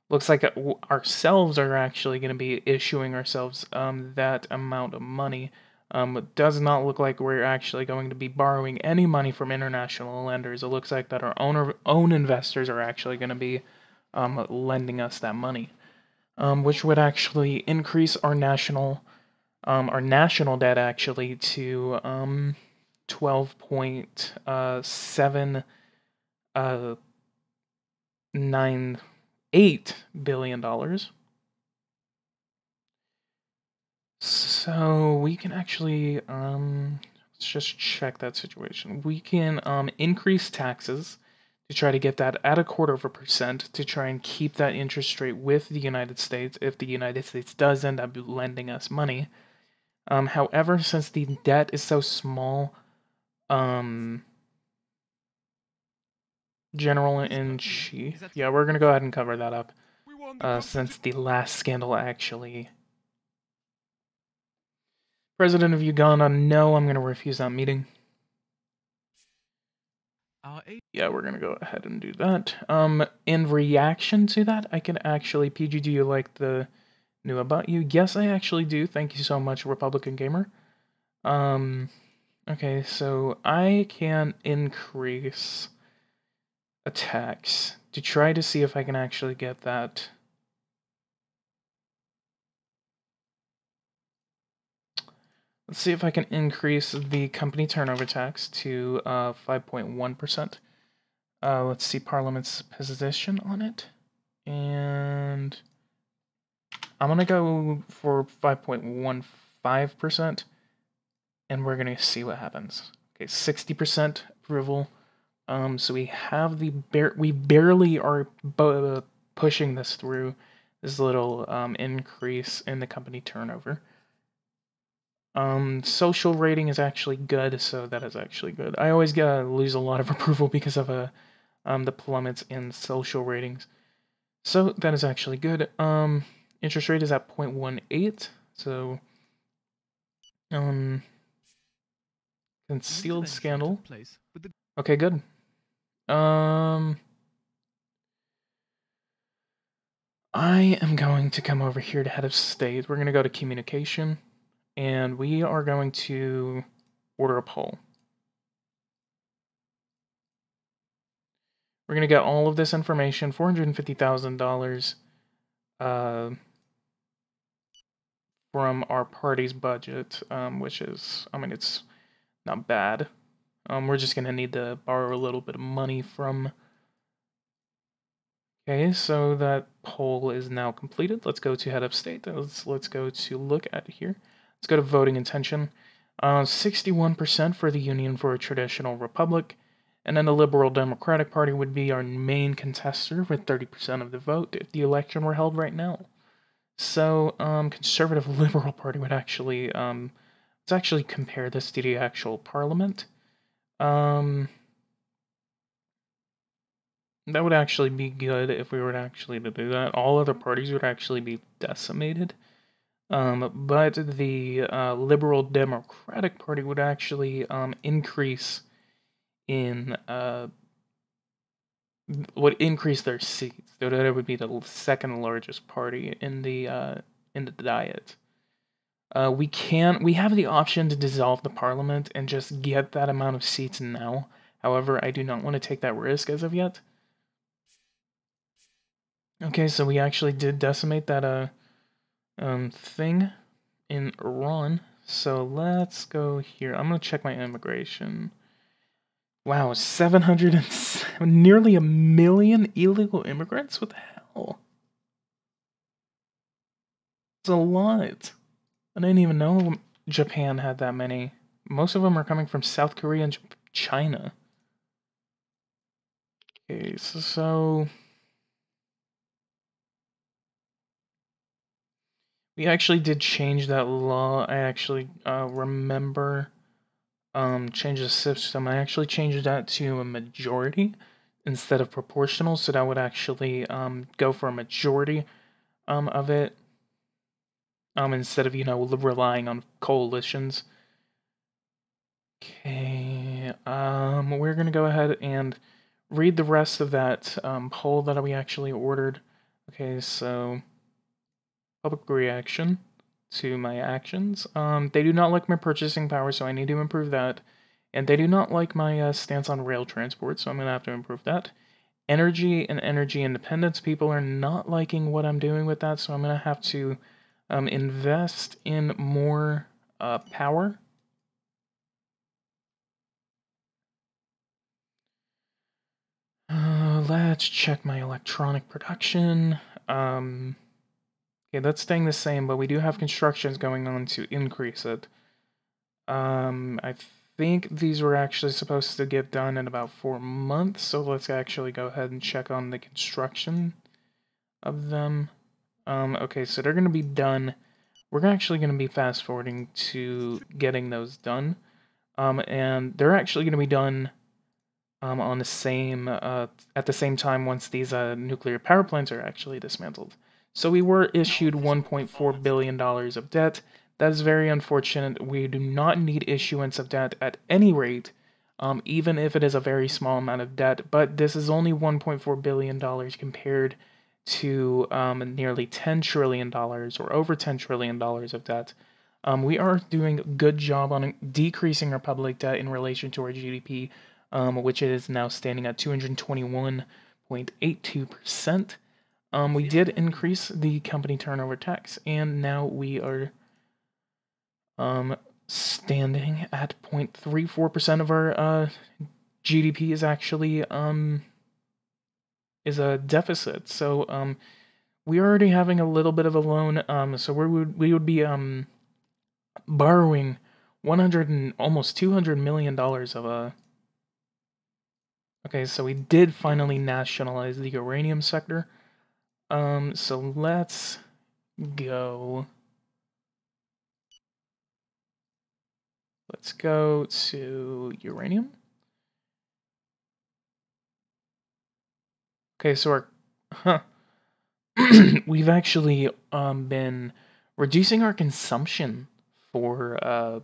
looks like ourselves are actually going to be issuing ourselves, that amount of money. It does not look like we're actually going to be borrowing any money from international lenders. It looks like that our own investors are actually going to be, lending us that money, which would actually increase our national debt actually to, $12.798 billion. So we can actually, let's just check that situation. We can increase taxes to try to get that at 0.25% to try and keep that interest rate with the United States if the United States does end up lending us money. However, since the debt is so small, General-in-Chief. Yeah, we're gonna go ahead and cover that up. Since the last scandal actually... President of Uganda, no, I'm gonna refuse that meeting. Yeah, we're gonna go ahead and do that. In reaction to that, I can actually... PG, do you like the new about you? Yes, I actually do. Thank you so much, Republican Gamer. Okay, so I can increase attacks to try to see if I can actually get that. Let's see if I can increase the company turnover tax to 5.1%. Let's see Parliament's position on it. And I'm going to go for 5.15%. And we're going to see what happens. Okay, 60% approval. So we have we barely are pushing this through, this little increase in the company turnover. Social rating is actually good, so that is actually good. I always lose a lot of approval because of the plummets in social ratings. So that is actually good. Interest rate is at 0.18, so concealed scandal. Okay, good. I am going to come over here to head of state. We're going to go to communication, and we are going to order a poll. We're going to get all of this information, $450,000 from our party's budget, which is, I mean, it's not bad. We're just going to need to borrow a little bit of money from... Okay, so that poll is now completed. Let's go to head of state. Let's go to look at here. Let's go to voting intention. 61% for the Union for a Traditional Republic. And then the Liberal Democratic Party would be our main contester with 30% of the vote if the election were held right now. So, Conservative Liberal Party would actually, let's actually compare this to the actual parliament. That would actually be good if we were actually to do that. All other parties would actually be decimated. But the Liberal Democratic Party would actually increase in would increase their seats. So that would be the second largest party in the Diet. We have the option to dissolve the parliament and just get that amount of seats now. However, I do not want to take that risk as of yet. Okay, so we actually did decimate that thing in Iran. So let's go here. I'm gonna check my immigration. Wow, 700 and nearly 1 million illegal immigrants? What the hell? It's a lot. I didn't even know Japan had that many. Most of them are coming from South Korea and China. Okay, so we actually did change that law. I actually remember change the system. I actually changed that to a majority instead of proportional, so that would actually go for a majority of it instead of, you know, relying on coalitions. Okay, we're gonna go ahead and read the rest of that poll that we actually ordered. Okay, so public reaction to my actions. They do not like my purchasing power, so I need to improve that. And they do not like my stance on rail transport, so I'm going to have to improve that. Energy and energy independence. People are not liking what I'm doing with that, so I'm going to have to invest in more power. Let's check my electronic production. Okay, that's staying the same, but we do have constructions going on to increase it. I think these were actually supposed to get done in about 4 months, so let's actually go ahead and check on the construction of them. Okay, so they're going to be done. We're actually going to be fast forwarding to getting those done. And they're actually going to be done on the same at the same time once these nuclear power plants are actually dismantled. So we were issued $1.4 billion of debt. That is very unfortunate. We do not need issuance of debt at any rate, even if it is a very small amount of debt. But this is only $1.4 billion compared to nearly $10 trillion or over $10 trillion of debt. We are doing a good job on decreasing our public debt in relation to our GDP, which is now standing at 221.82%. We did increase the company turnover tax, and now we are standing at 0.34% of our GDP is actually is a deficit. So we are already having a little bit of a loan. So we would be borrowing 100 and almost $200 million of a. Okay, so we did finally nationalize the uranium sector. So let's go. Let's go to uranium. Okay, so our we've actually been reducing our consumption for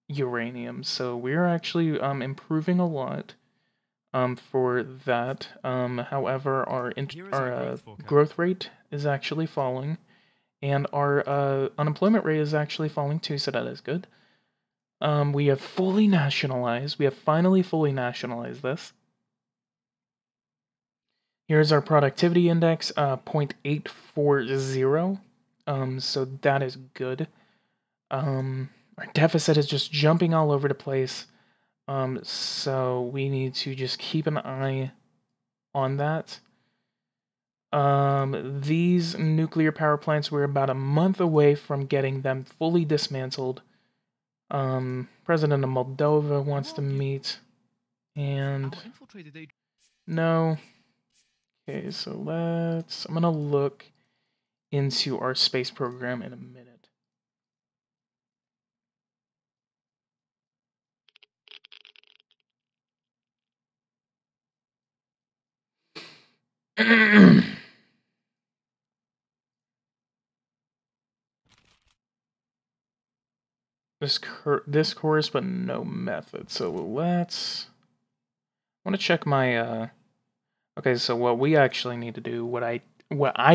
uranium. So we're actually improving a lot for that. However, our growth rate is actually falling, and our unemployment rate is actually falling too, so that is good. We have fully nationalized. We have finally fully nationalized this. Here's our productivity index, 0.840. So that is good. Our deficit is just jumping all over the place. So we need to just keep an eye on that. These nuclear power plants, we're about a month away from getting them fully dismantled. President of Moldova wants to meet, and no. Okay, so I'm gonna look into our space program in a minute. This course, but no method. So I want to check my okay, so what we actually need to do, what I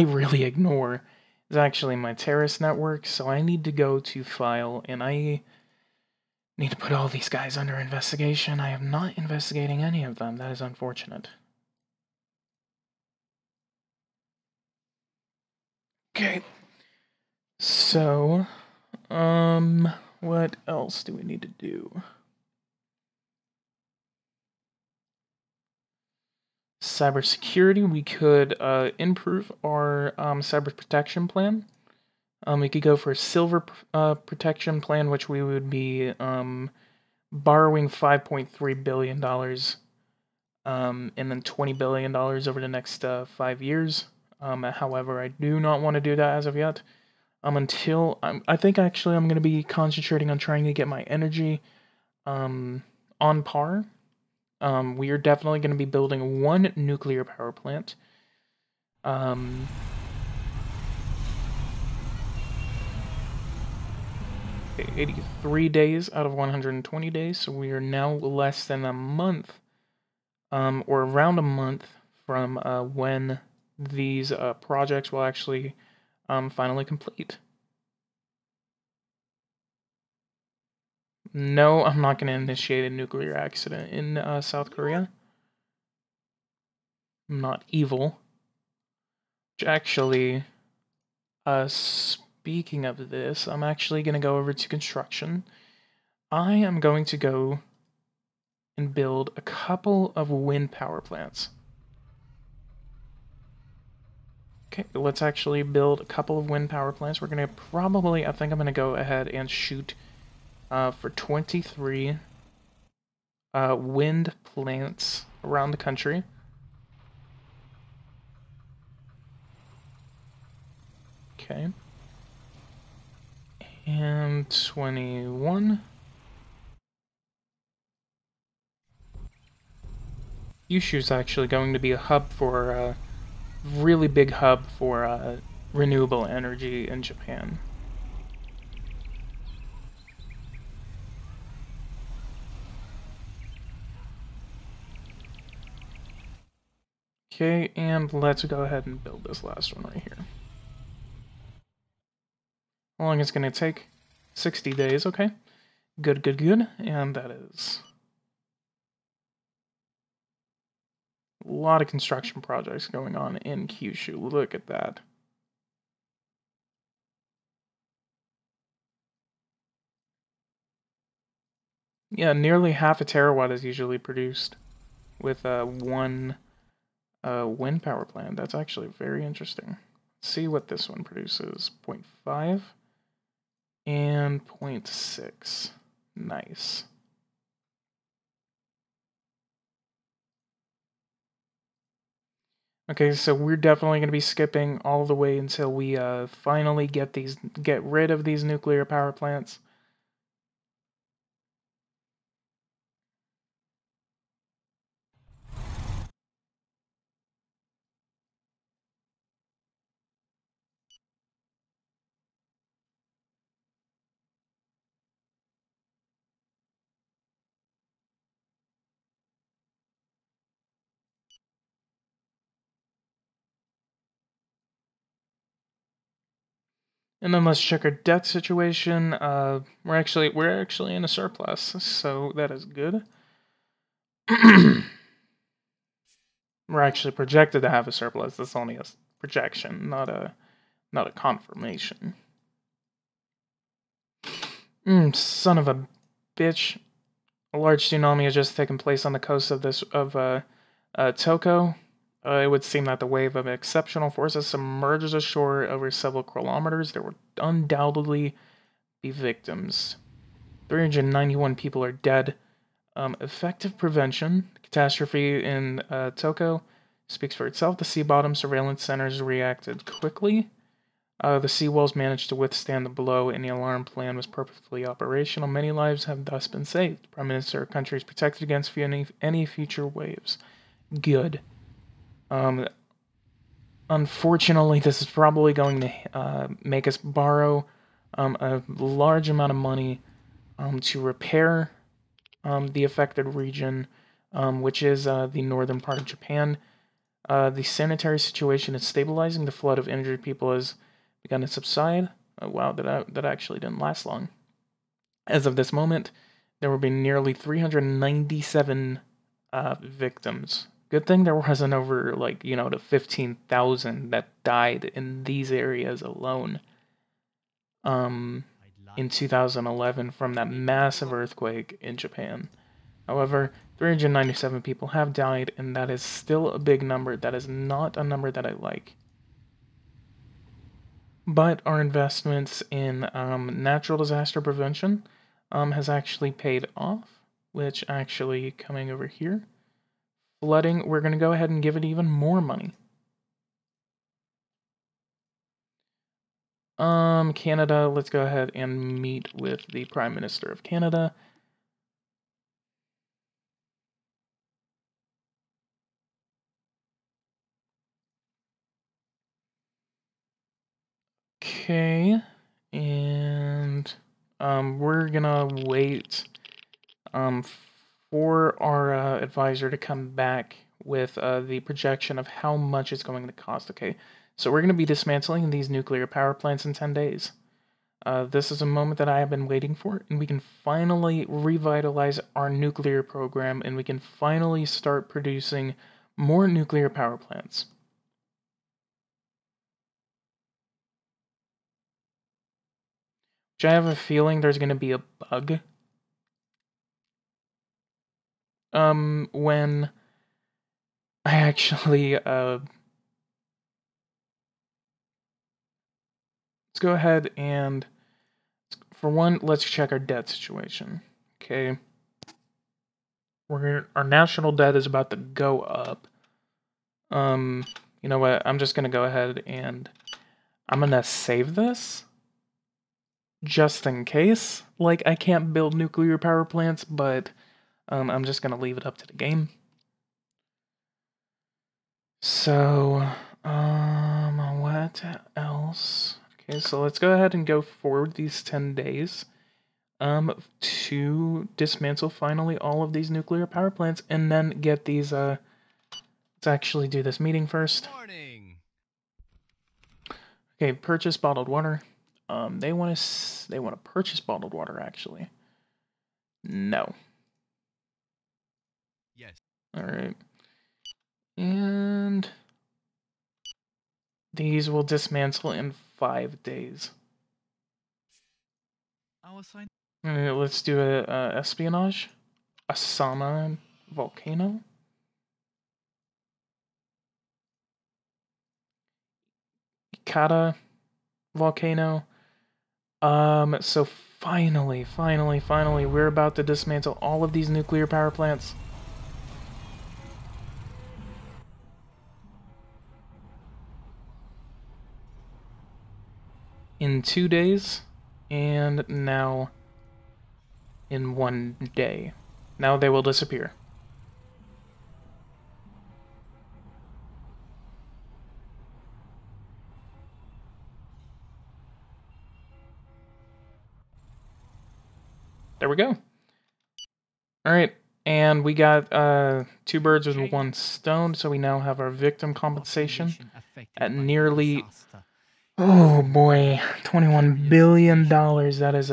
really ignore, is actually my terrorist network. So I need to go to file, and I need to put all these guys under investigation. I am not investigating any of them. That is unfortunate. Okay. So, what else do we need to do? Cybersecurity, we could improve our cyber protection plan. We could go for a silver protection plan, which we would be borrowing $5.3 billion and then $20 billion over the next 5 years. However, I do not want to do that as of yet. Until I think actually I'm going to be concentrating on trying to get my energy on par. We are definitely going to be building one nuclear power plant. 83 days out of 120 days, so we are now less than a month, or around a month from when these projects will actually finally complete. No, I'm not going to initiate a nuclear accident in South Korea. I'm not evil. Which actually, speaking of this, I'm actually going to go over to construction. I am going to go and build a couple of wind power plants. Okay, let's actually build a couple of wind power plants. We're going to probably, I think I'm going to go ahead and shoot for 23 wind plants around the country. Okay. And 21. Kyushu's actually going to be a hub for, really big hub for renewable energy in Japan. Okay, and let's go ahead and build this last one right here. How long it's going to take? 60 days, okay. Good, good, good. And that is a lot of construction projects going on in Kyushu. Look at that. Yeah, nearly half a terawatt is usually produced with one wind power plant. That's actually very interesting. Let's see what this one produces. 0.5 and 0.6. Nice. Okay, so we're definitely going to be skipping all the way until we finally get rid of these nuclear power plants. And then let's check our debt situation. We're actually in a surplus, so that is good. We're actually projected to have a surplus. That's only a projection, not a confirmation. Son of a bitch! A large tsunami has just taken place on the coast of Toko. It would seem that the wave of exceptional forces submerges ashore over several kilometers. There will undoubtedly be victims. 391 people are dead. Effective prevention. Catastrophe in Toko speaks for itself. The sea bottom surveillance centers reacted quickly. The seawalls managed to withstand the blow, and the alarm plan was perfectly operational. Many lives have thus been saved. The Prime Minister of country is protected against any future waves. Good. Unfortunately, this is probably going to make us borrow a large amount of money to repair the affected region, which is the northern part of Japan. The sanitary situation is stabilizing. The flood of injured people has begun to subside. Oh, wow, that actually didn't last long. As of this moment, there will be nearly 397 victims. Good thing there wasn't over, like, the 15,000 that died in these areas alone. In 2011 from that massive earthquake in Japan. However, 397 people have died, and that is still a big number. That is not a number that I like. But our investments in natural disaster prevention has actually paid off, which actually, coming over here, flooding, we're going to go ahead and give it even more money. Canada, let's go ahead and meet with the Prime Minister of Canada. Okay, and we're gonna wait for our advisor to come back with the projection of how much it's going to cost. Okay, so we're going to be dismantling these nuclear power plants in 10 days. This is a moment that I have been waiting for, and we can finally revitalize our nuclear program, and we can finally start producing more nuclear power plants. Which I have a feeling there's going to be a bug. When I actually, let's go ahead and, for one, let's check our debt situation. Okay. Our national debt is about to go up. You know what? I'm just going to go ahead and I'm going to save this. Just in case. Like, I can't build nuclear power plants, but I'm just going to leave it up to the game. So, what else? Okay, so let's go ahead and go forward these 10 days, to dismantle finally all of these nuclear power plants, and then get these, let's actually do this meeting first. Morning. Okay, purchase bottled water. They want to purchase bottled water, actually. No. Yes. Alright. And these will dismantle in 5 days. Our sign. Let's do a espionage. Asama volcano. Ikata volcano. So finally, we're about to dismantle all of these nuclear power plants. In 2 days, and now in 1 day. Now they will disappear. There we go. Alright, and we got 2 birds with 1 stone, so we now have our victim compensation at nearly, oh boy, $21 billion. That is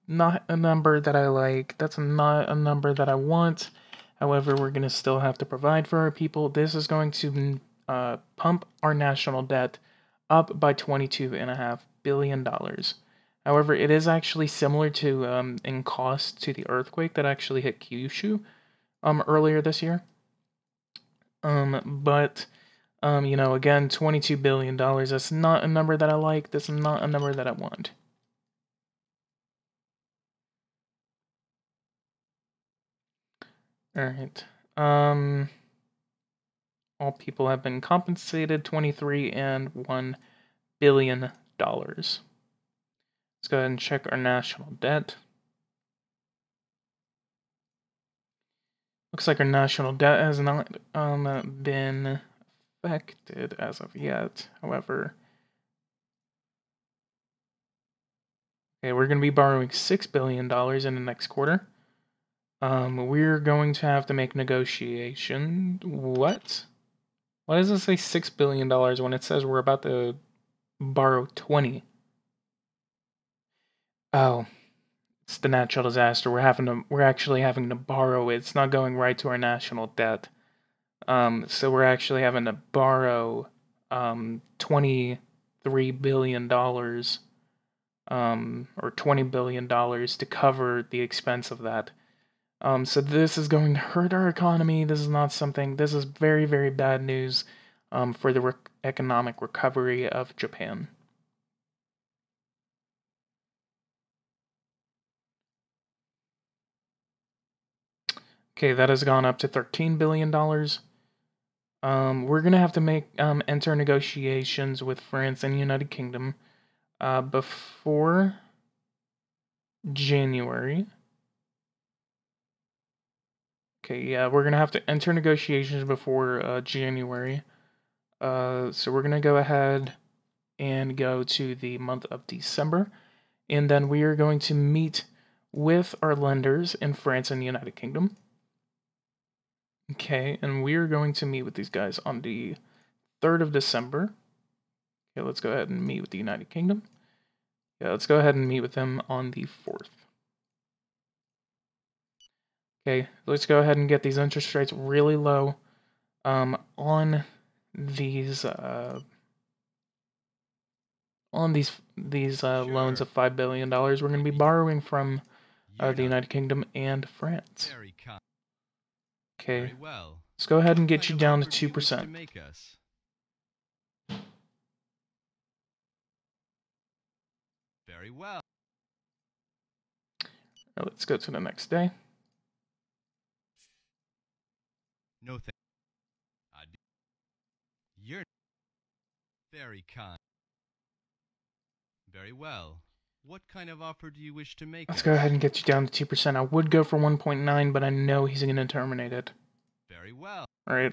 not a number that I like. That's not a number that I want. However, we're going to still have to provide for our people. This is going to pump our national debt up by $22.5 billion. However, it is actually similar to, in cost to the earthquake that actually hit Kyushu earlier this year. But you know, again, $22 billion, that's not a number that I like. That's not a number that I want. Alright. All people have been compensated $23.1 billion. Let's go ahead and check our national debt. Looks like our national debt has not been affected as of yet. However, okay, we're going to be borrowing $6 billion in the next quarter. We're going to have to make negotiation. What? Why does it say $6 billion when it says we're about to borrow 20? Oh, it's the natural disaster. We're actually having to borrow it. It's not going right to our national debt. So we're actually having to borrow $23 billion or $20 billion to cover the expense of that. So this is going to hurt our economy. This is not something. This is very, very bad news for the economic recovery of Japan. Okay, that has gone up to $13 billion. We're gonna have to make enter negotiations with France and United Kingdom before January. Okay, yeah, we're gonna have to enter negotiations before January. So we're gonna go ahead and go to the month of December, and then we are going to meet with our lenders in France and the United Kingdom. Okay, and we are going to meet with these guys on the 3rd of December. Okay, let's go ahead and meet with the United Kingdom. Yeah, let's go ahead and meet with them on the 4th. Okay, let's go ahead and get these interest rates really low on these loans of $5 billion. We're going to be borrowing from the United Kingdom and France. Okay, let's go ahead and get you down to 2%. Very well. Now let's go to the next day. No thank. You're very kind. Very well. What kind of offer do you wish to make? Let's go ahead and get you down to 2%. I would go for 1.9, but I know he's going to terminate it. Very well. All right,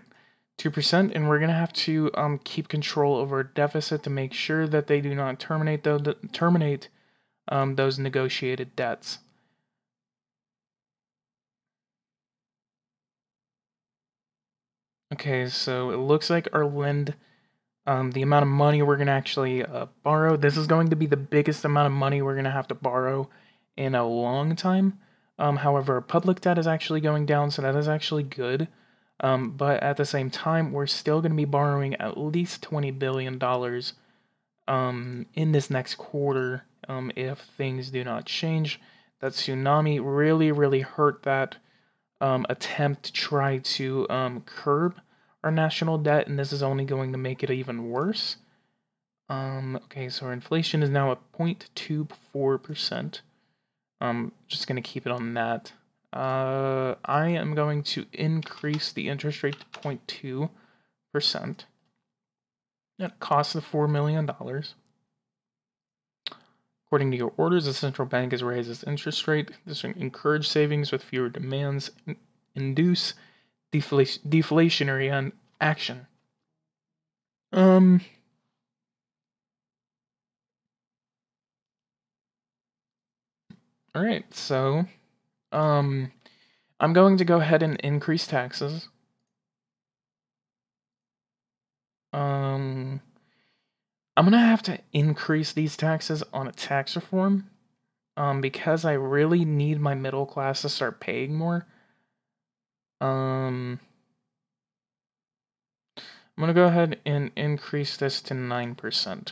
2%, and we're gonna have to keep control over our deficit to make sure that they do not terminate those negotiated debts. Okay, so it looks like our lend, the amount of money we're gonna actually borrow. This is going to be the biggest amount of money we're gonna have to borrow in a long time. However, our public debt is actually going down, so that is actually good. But at the same time, we're still going to be borrowing at least $20 billion in this next quarter if things do not change. That tsunami really, really hurt that attempt to try to curb our national debt, and this is only going to make it even worse. Okay, so our inflation is now at 0.24%. Just going to keep it on that. I am going to increase the interest rate to 0.2%. That costs the $4 million. According to your orders, the central bank has raised its interest rate. This will encourage savings with fewer demands, induce deflationary action. Alright, so I'm going to go ahead and increase taxes. I'm gonna have to increase these taxes on a tax reform, because I really need my middle class to start paying more. I'm gonna go ahead and increase this to 9%.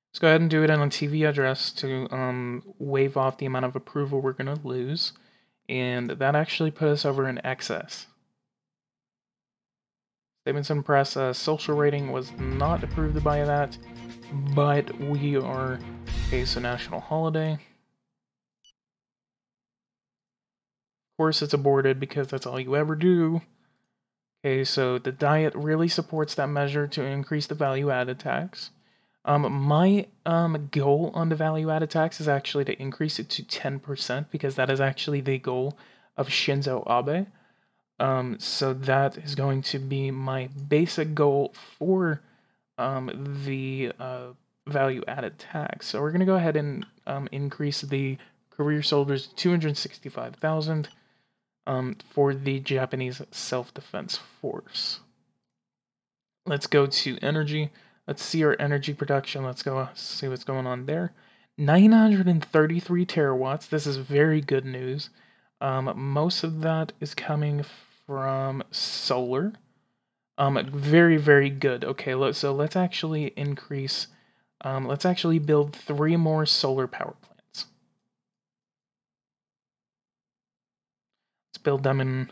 Let's go ahead and do it on a TV address to waive off the amount of approval we're gonna lose, and that actually put us over in excess. Statements in press, social rating was not approved by that, but we are, okay, so national holiday. Of course it's aborted because that's all you ever do. Okay, so the diet really supports that measure to increase the value-added tax. My goal on the value-added tax is actually to increase it to 10% because that is actually the goal of Shinzo Abe. So that is going to be my basic goal for the value-added tax. So we're going to go ahead and increase the career soldiers to 265,000 for the Japanese self-defense force. Let's go to energy. Let's see our energy production. Let's go see what's going on there. 933 terawatts. This is very good news. Most of that is coming from solar. Very, very good. Okay, so let's actually increase. Let's actually build 3 more solar power plants. Let's build them in.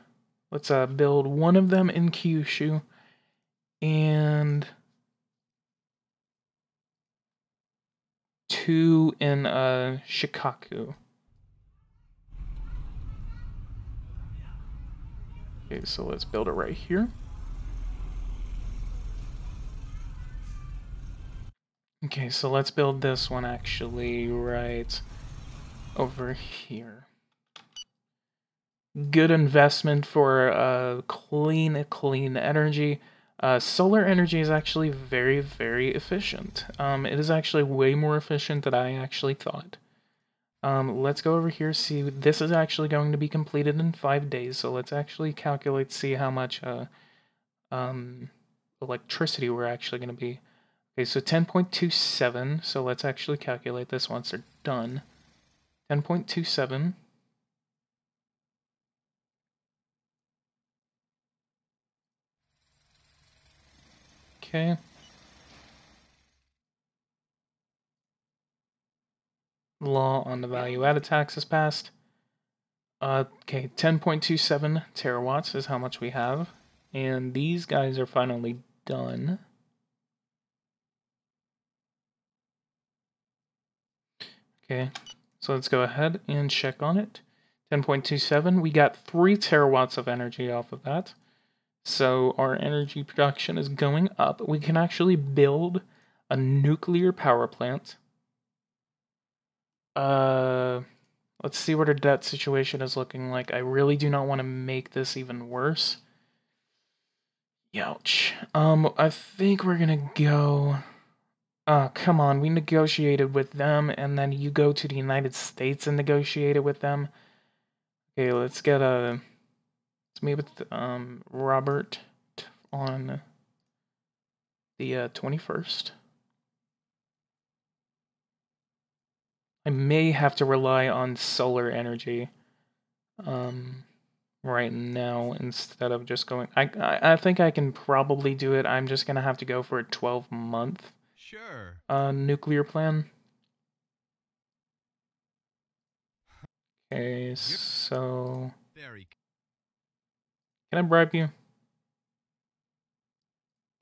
Let's build one of them in Kyushu, and 2 in Shikaku. Okay, so let's build it right here. Okay, so let's build this one actually right over here. Good investment for clean energy. Solar energy is actually very, very efficient. It is actually way more efficient than I actually thought. Let's go over here, see, this is actually going to be completed in 5 days, so let's actually calculate, see how much electricity we're actually going to be. Okay, so 10.27, so let's actually calculate this once they're done. 10.27. Okay. Law on the value-added tax is passed. Okay, 10.27 terawatts is how much we have. And these guys are finally done. Okay, so let's go ahead and check on it. 10.27, we got 3 terawatts of energy off of that. So our energy production is going up. We can actually build a nuclear power plant. Let's Let's see what our debt situation is looking like. I really do not want to make this even worse. Youch. I think we're gonna go... come on, we negotiated with them, and then you go to the United States and negotiate it with them. Okay, let's meet with, Robert on the, 21st. I may have to rely on solar energy, right now instead of just going... I think I can probably do it. I'm just gonna have to go for a 12-month nuclear plan. Okay, so... Can I bribe you?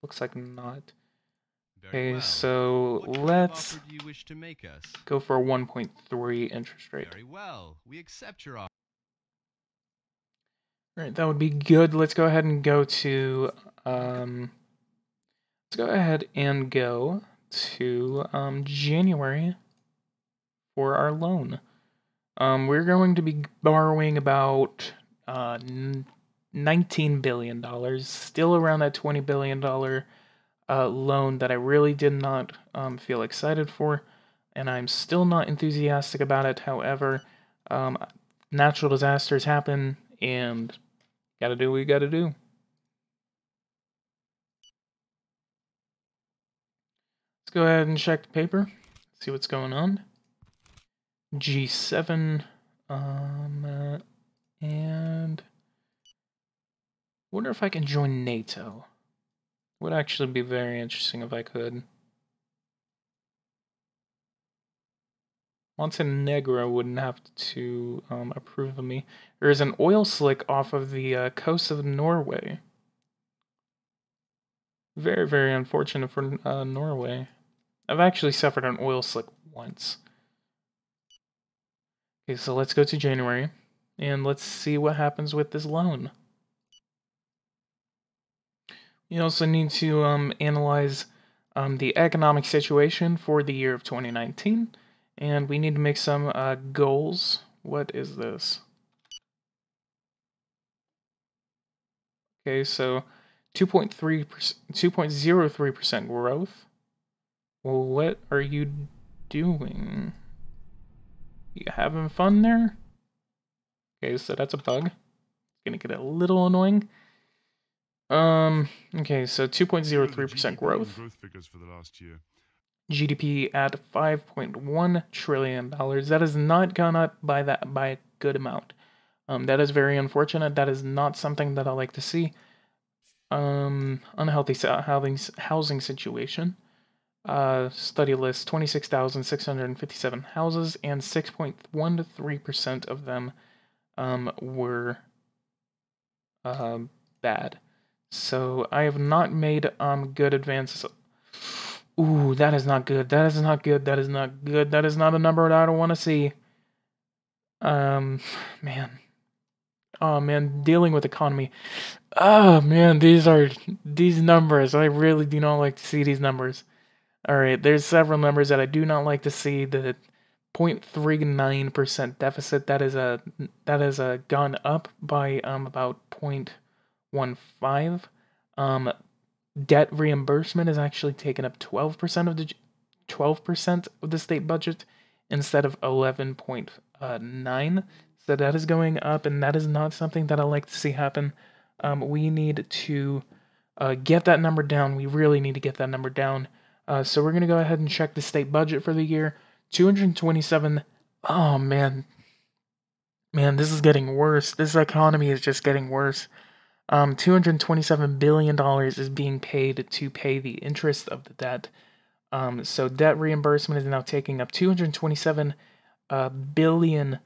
Looks like not. Okay, so let's go for a 1.3 interest rate. Very well. We accept your offer. Alright, that would be good. Let's go ahead and go to, January for our loan. We're going to be borrowing about, $19 billion, still around that $20 billion loan that I really did not feel excited for, and I'm still not enthusiastic about it. However, natural disasters happen, and gotta do what we gotta do. Let's go ahead and check the paper, see what's going on. G7, and wonder if I can join NATO. Would actually be very interesting if I could. Montenegro wouldn't have to approve of me. There is an oil slick off of the coast of Norway. Very, very unfortunate for Norway. I've actually suffered an oil slick once. Okay, so let's go to January, and let's see what happens with this loan. You also need to analyze the economic situation for the year of 2019, and we need to make some goals. What is this? Okay, so 2.03% growth. Well, what are you doing? You having fun there? Okay, so that's a bug. It's gonna get a little annoying. Okay, so 2.03% growth. Figures for the last year. GDP at $5.1 trillion. That has not gone up by a good amount. That is very unfortunate. That is not something that I like to see. Unhealthy housing situation. Study list 26,657 houses, and 6.13% of them were bad. So I have not made good advances. Ooh, that is not good. That is not good. That is not good. That is not a number that I don't want to see. Man. Oh man, dealing with economy. Oh man, these numbers. I really do not like to see these numbers. Alright, there's several numbers that I do not like to see. The 0.39% deficit, that is gone up by about 0.15. Debt reimbursement is actually taken up 12% of the state budget instead of 11.9. So that is going up, and that is not something that I like to see happen. We need to get that number down. We really need to get that number down. So we're going to go ahead and check the state budget for the year. 227. Oh, man. Man, this is getting worse. This economy is just getting worse. $227 billion is being paid to pay the interest of the debt. So debt reimbursement is now taking up $227 billion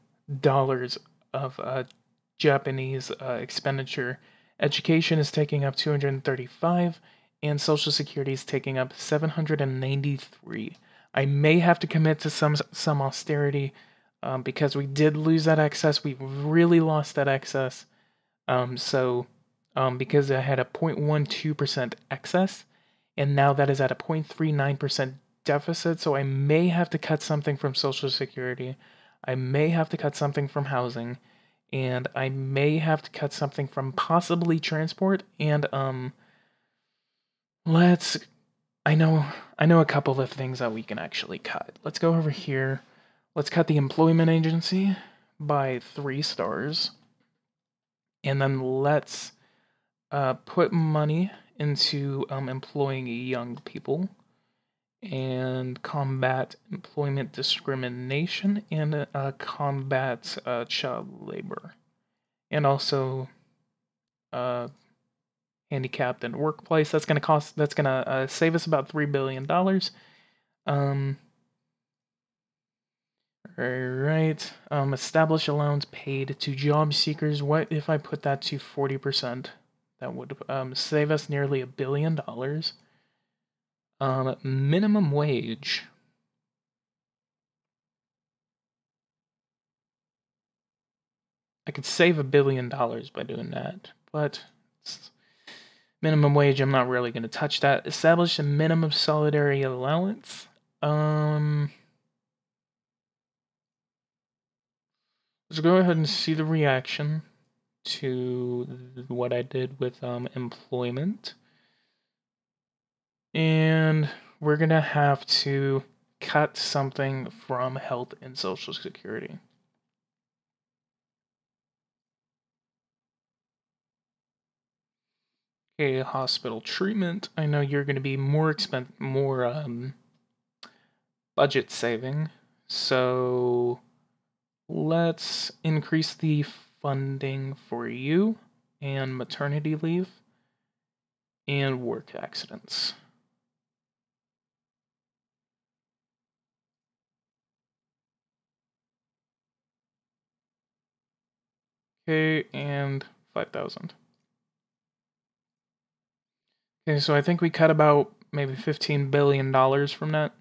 of Japanese expenditure. Education is taking up 235, and Social Security is taking up 793. I may have to commit to some austerity because we did lose that excess. We really lost that excess. Because I had a 0.12% excess, and now that is at a 0.39% deficit, so I may have to cut something from Social Security. I may have to cut something from housing, and I may have to cut something from possibly transport, and let's I know a couple of things that we can actually cut. Let's go over here. Let's cut the employment agency by 3 stars. And then let's put money into employing young people and combat employment discrimination and combat child labor. And also handicapped in workplace. That's gonna save us about $3 billion. Alright. Establish allowance paid to job seekers. What if I put that to 40%? That would save us nearly $1 billion. Minimum wage. I could save $1 billion by doing that, but minimum wage, I'm not really going to touch that. Establish a minimum solidarity allowance. Let's go ahead and see the reaction to what I did with employment. And we're going to have to cut something from health and social security. Okay, hospital treatment. I know you're going to be more budget saving. So let's increase the funding for you and maternity leave and work accidents. Okay, and 5,000. Okay, so I think we cut about maybe $15 billion from that.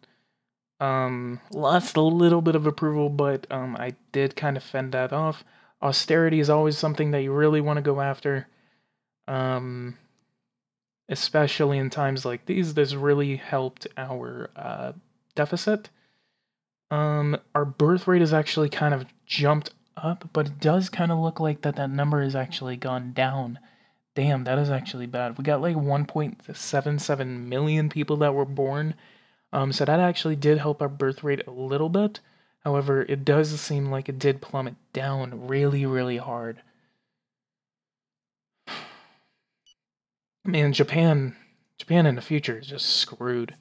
Lost a little bit of approval, but I did kind of fend that off. Austerity is always something that you really want to go after. Especially in times like these, this really helped our deficit. Our birth rate has actually kind of jumped up, but it does kind of look like that number has actually gone down. Damn, that is actually bad. We got like 1.77 million people that were born. So that actually did help our birth rate a little bit. However, it does seem like it did plummet down really, really hard. Man, Japan in the future is just screwed.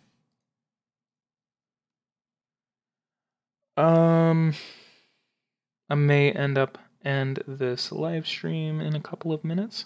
I may end this live stream in a couple of minutes.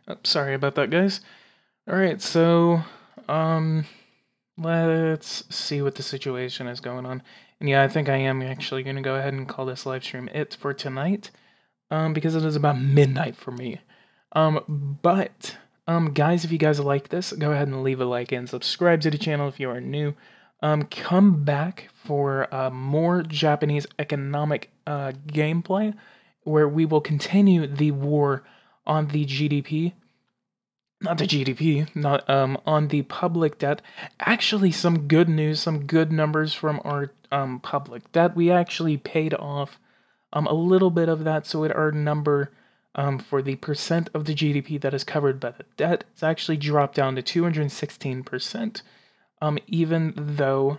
Oh, sorry about that, guys. Alright, so, let's see what the situation is going on. And yeah, I think I am actually going to go ahead and call this live stream it for tonight, because it is about midnight for me. But guys, if you guys like this, go ahead and leave a like and subscribe to the channel if you are new. Come back for more Japanese economic gameplay, where we will continue the war on the GDP. Not the GDP, not on the public debt. Actually, some good news, some good numbers from our public debt. We actually paid off a little bit of that, so our number for the percent of the GDP that is covered by the debt has actually dropped down to 216%. Even though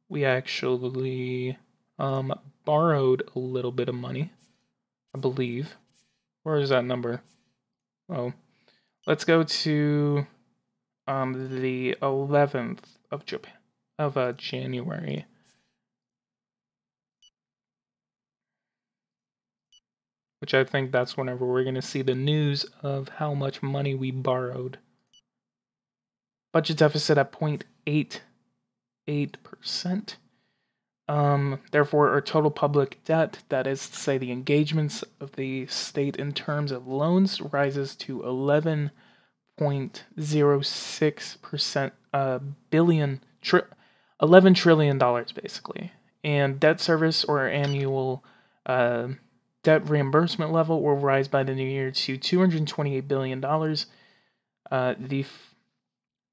we actually borrowed a little bit of money, I believe. Where is that number? Oh. Let's go to the 11th of January. which I think that's whenever we're going to see the news of how much money we borrowed. Budget deficit at 0.88%. Therefore, our total public debt, that is to say the engagements of the state in terms of loans, rises to 11.06% $11 trillion basically. And debt service or annual debt reimbursement level will rise by the new year to $228 billion. The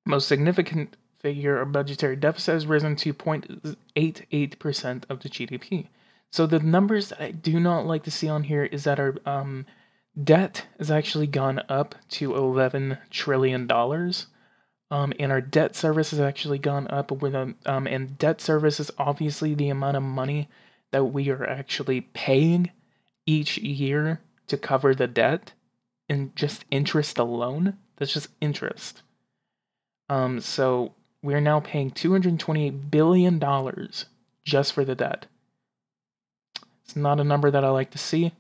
most significant figure of budgetary deficit has risen to 0.88% of the GDP. So the numbers that I do not like to see on here is that our debt has actually gone up to $11 trillion. And our debt service has actually gone up with and debt service is obviously the amount of money that we are actually paying each year to cover the debt, and just interest alone. That's just interest. So we're now paying $228 billion just for the debt. It's not a number that I like to see.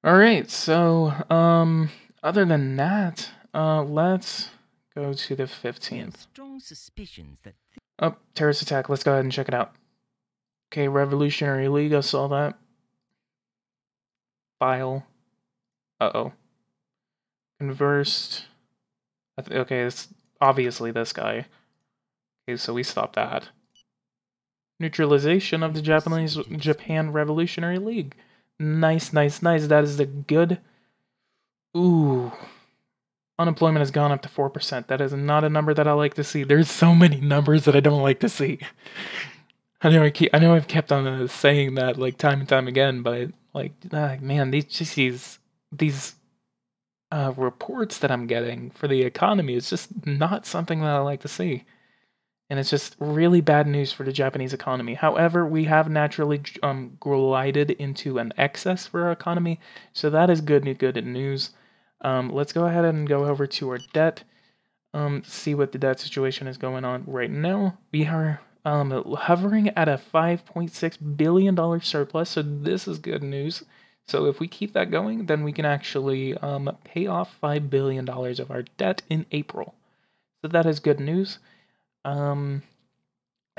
Alright, so, other than that, let's go to the 15th. Strong suspicions that Oh, terrorist attack. Let's go ahead and check it out. Okay, Revolutionary League, I saw that. File. Uh-oh. Conversed. Okay, it's obviously this guy. Okay, so we stopped that. Neutralization of the Japan Revolutionary League. Nice, nice, nice. That is the good. Ooh. Unemployment has gone up to 4%. That is not a number that I like to see. There's so many numbers that I don't like to see. I know I've kept on saying that like time and time again, but like, man, these reports that I'm getting for the economy is just not something that I like to see. And it's just really bad news for the Japanese economy. However, we have naturally glided into an excess for our economy, so that is good news. Let's go ahead and go over to our debt, see what the debt situation is going on right now. We are hovering at a $5.6 billion surplus, so this is good news. So if we keep that going, then we can actually pay off $5 billion of our debt in April. So that is good news. And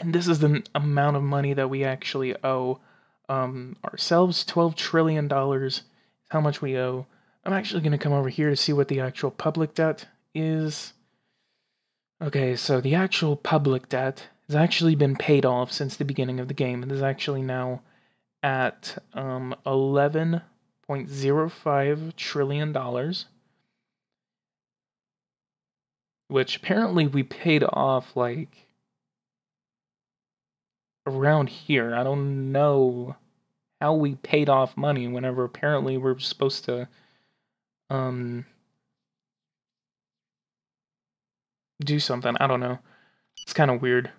this is the amount of money that we actually owe ourselves. $12 trillion is how much we owe. I'm actually going to come over here to see what the actual public debt is. Okay, so the actual public debt has actually been paid off since the beginning of the game. It is actually now at $11.05 trillion. Which apparently we paid off, like, around here. I don't know how we paid off money whenever apparently we're supposed to, do something. I don't know. It's kind of weird.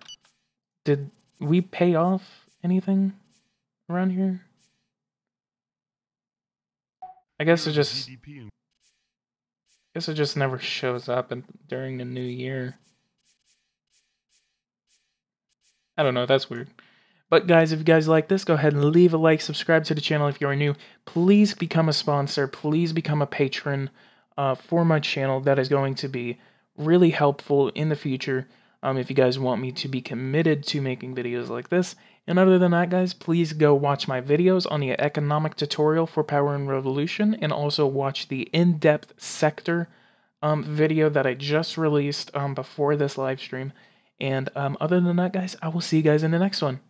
Did we pay off anything around here? I guess it just never shows up during the new year. I don't know, that's weird. But guys, if you guys like this, go ahead and leave a like, subscribe to the channel if you are new. Please become a sponsor, please become a patron for my channel. That is going to be really helpful in the future if you guys want me to be committed to making videos like this. And other than that, guys, please go watch my videos on the economic tutorial for Power and Revolution, and also watch the in-depth sector video that I just released before this live stream. And other than that, guys, I will see you guys in the next one.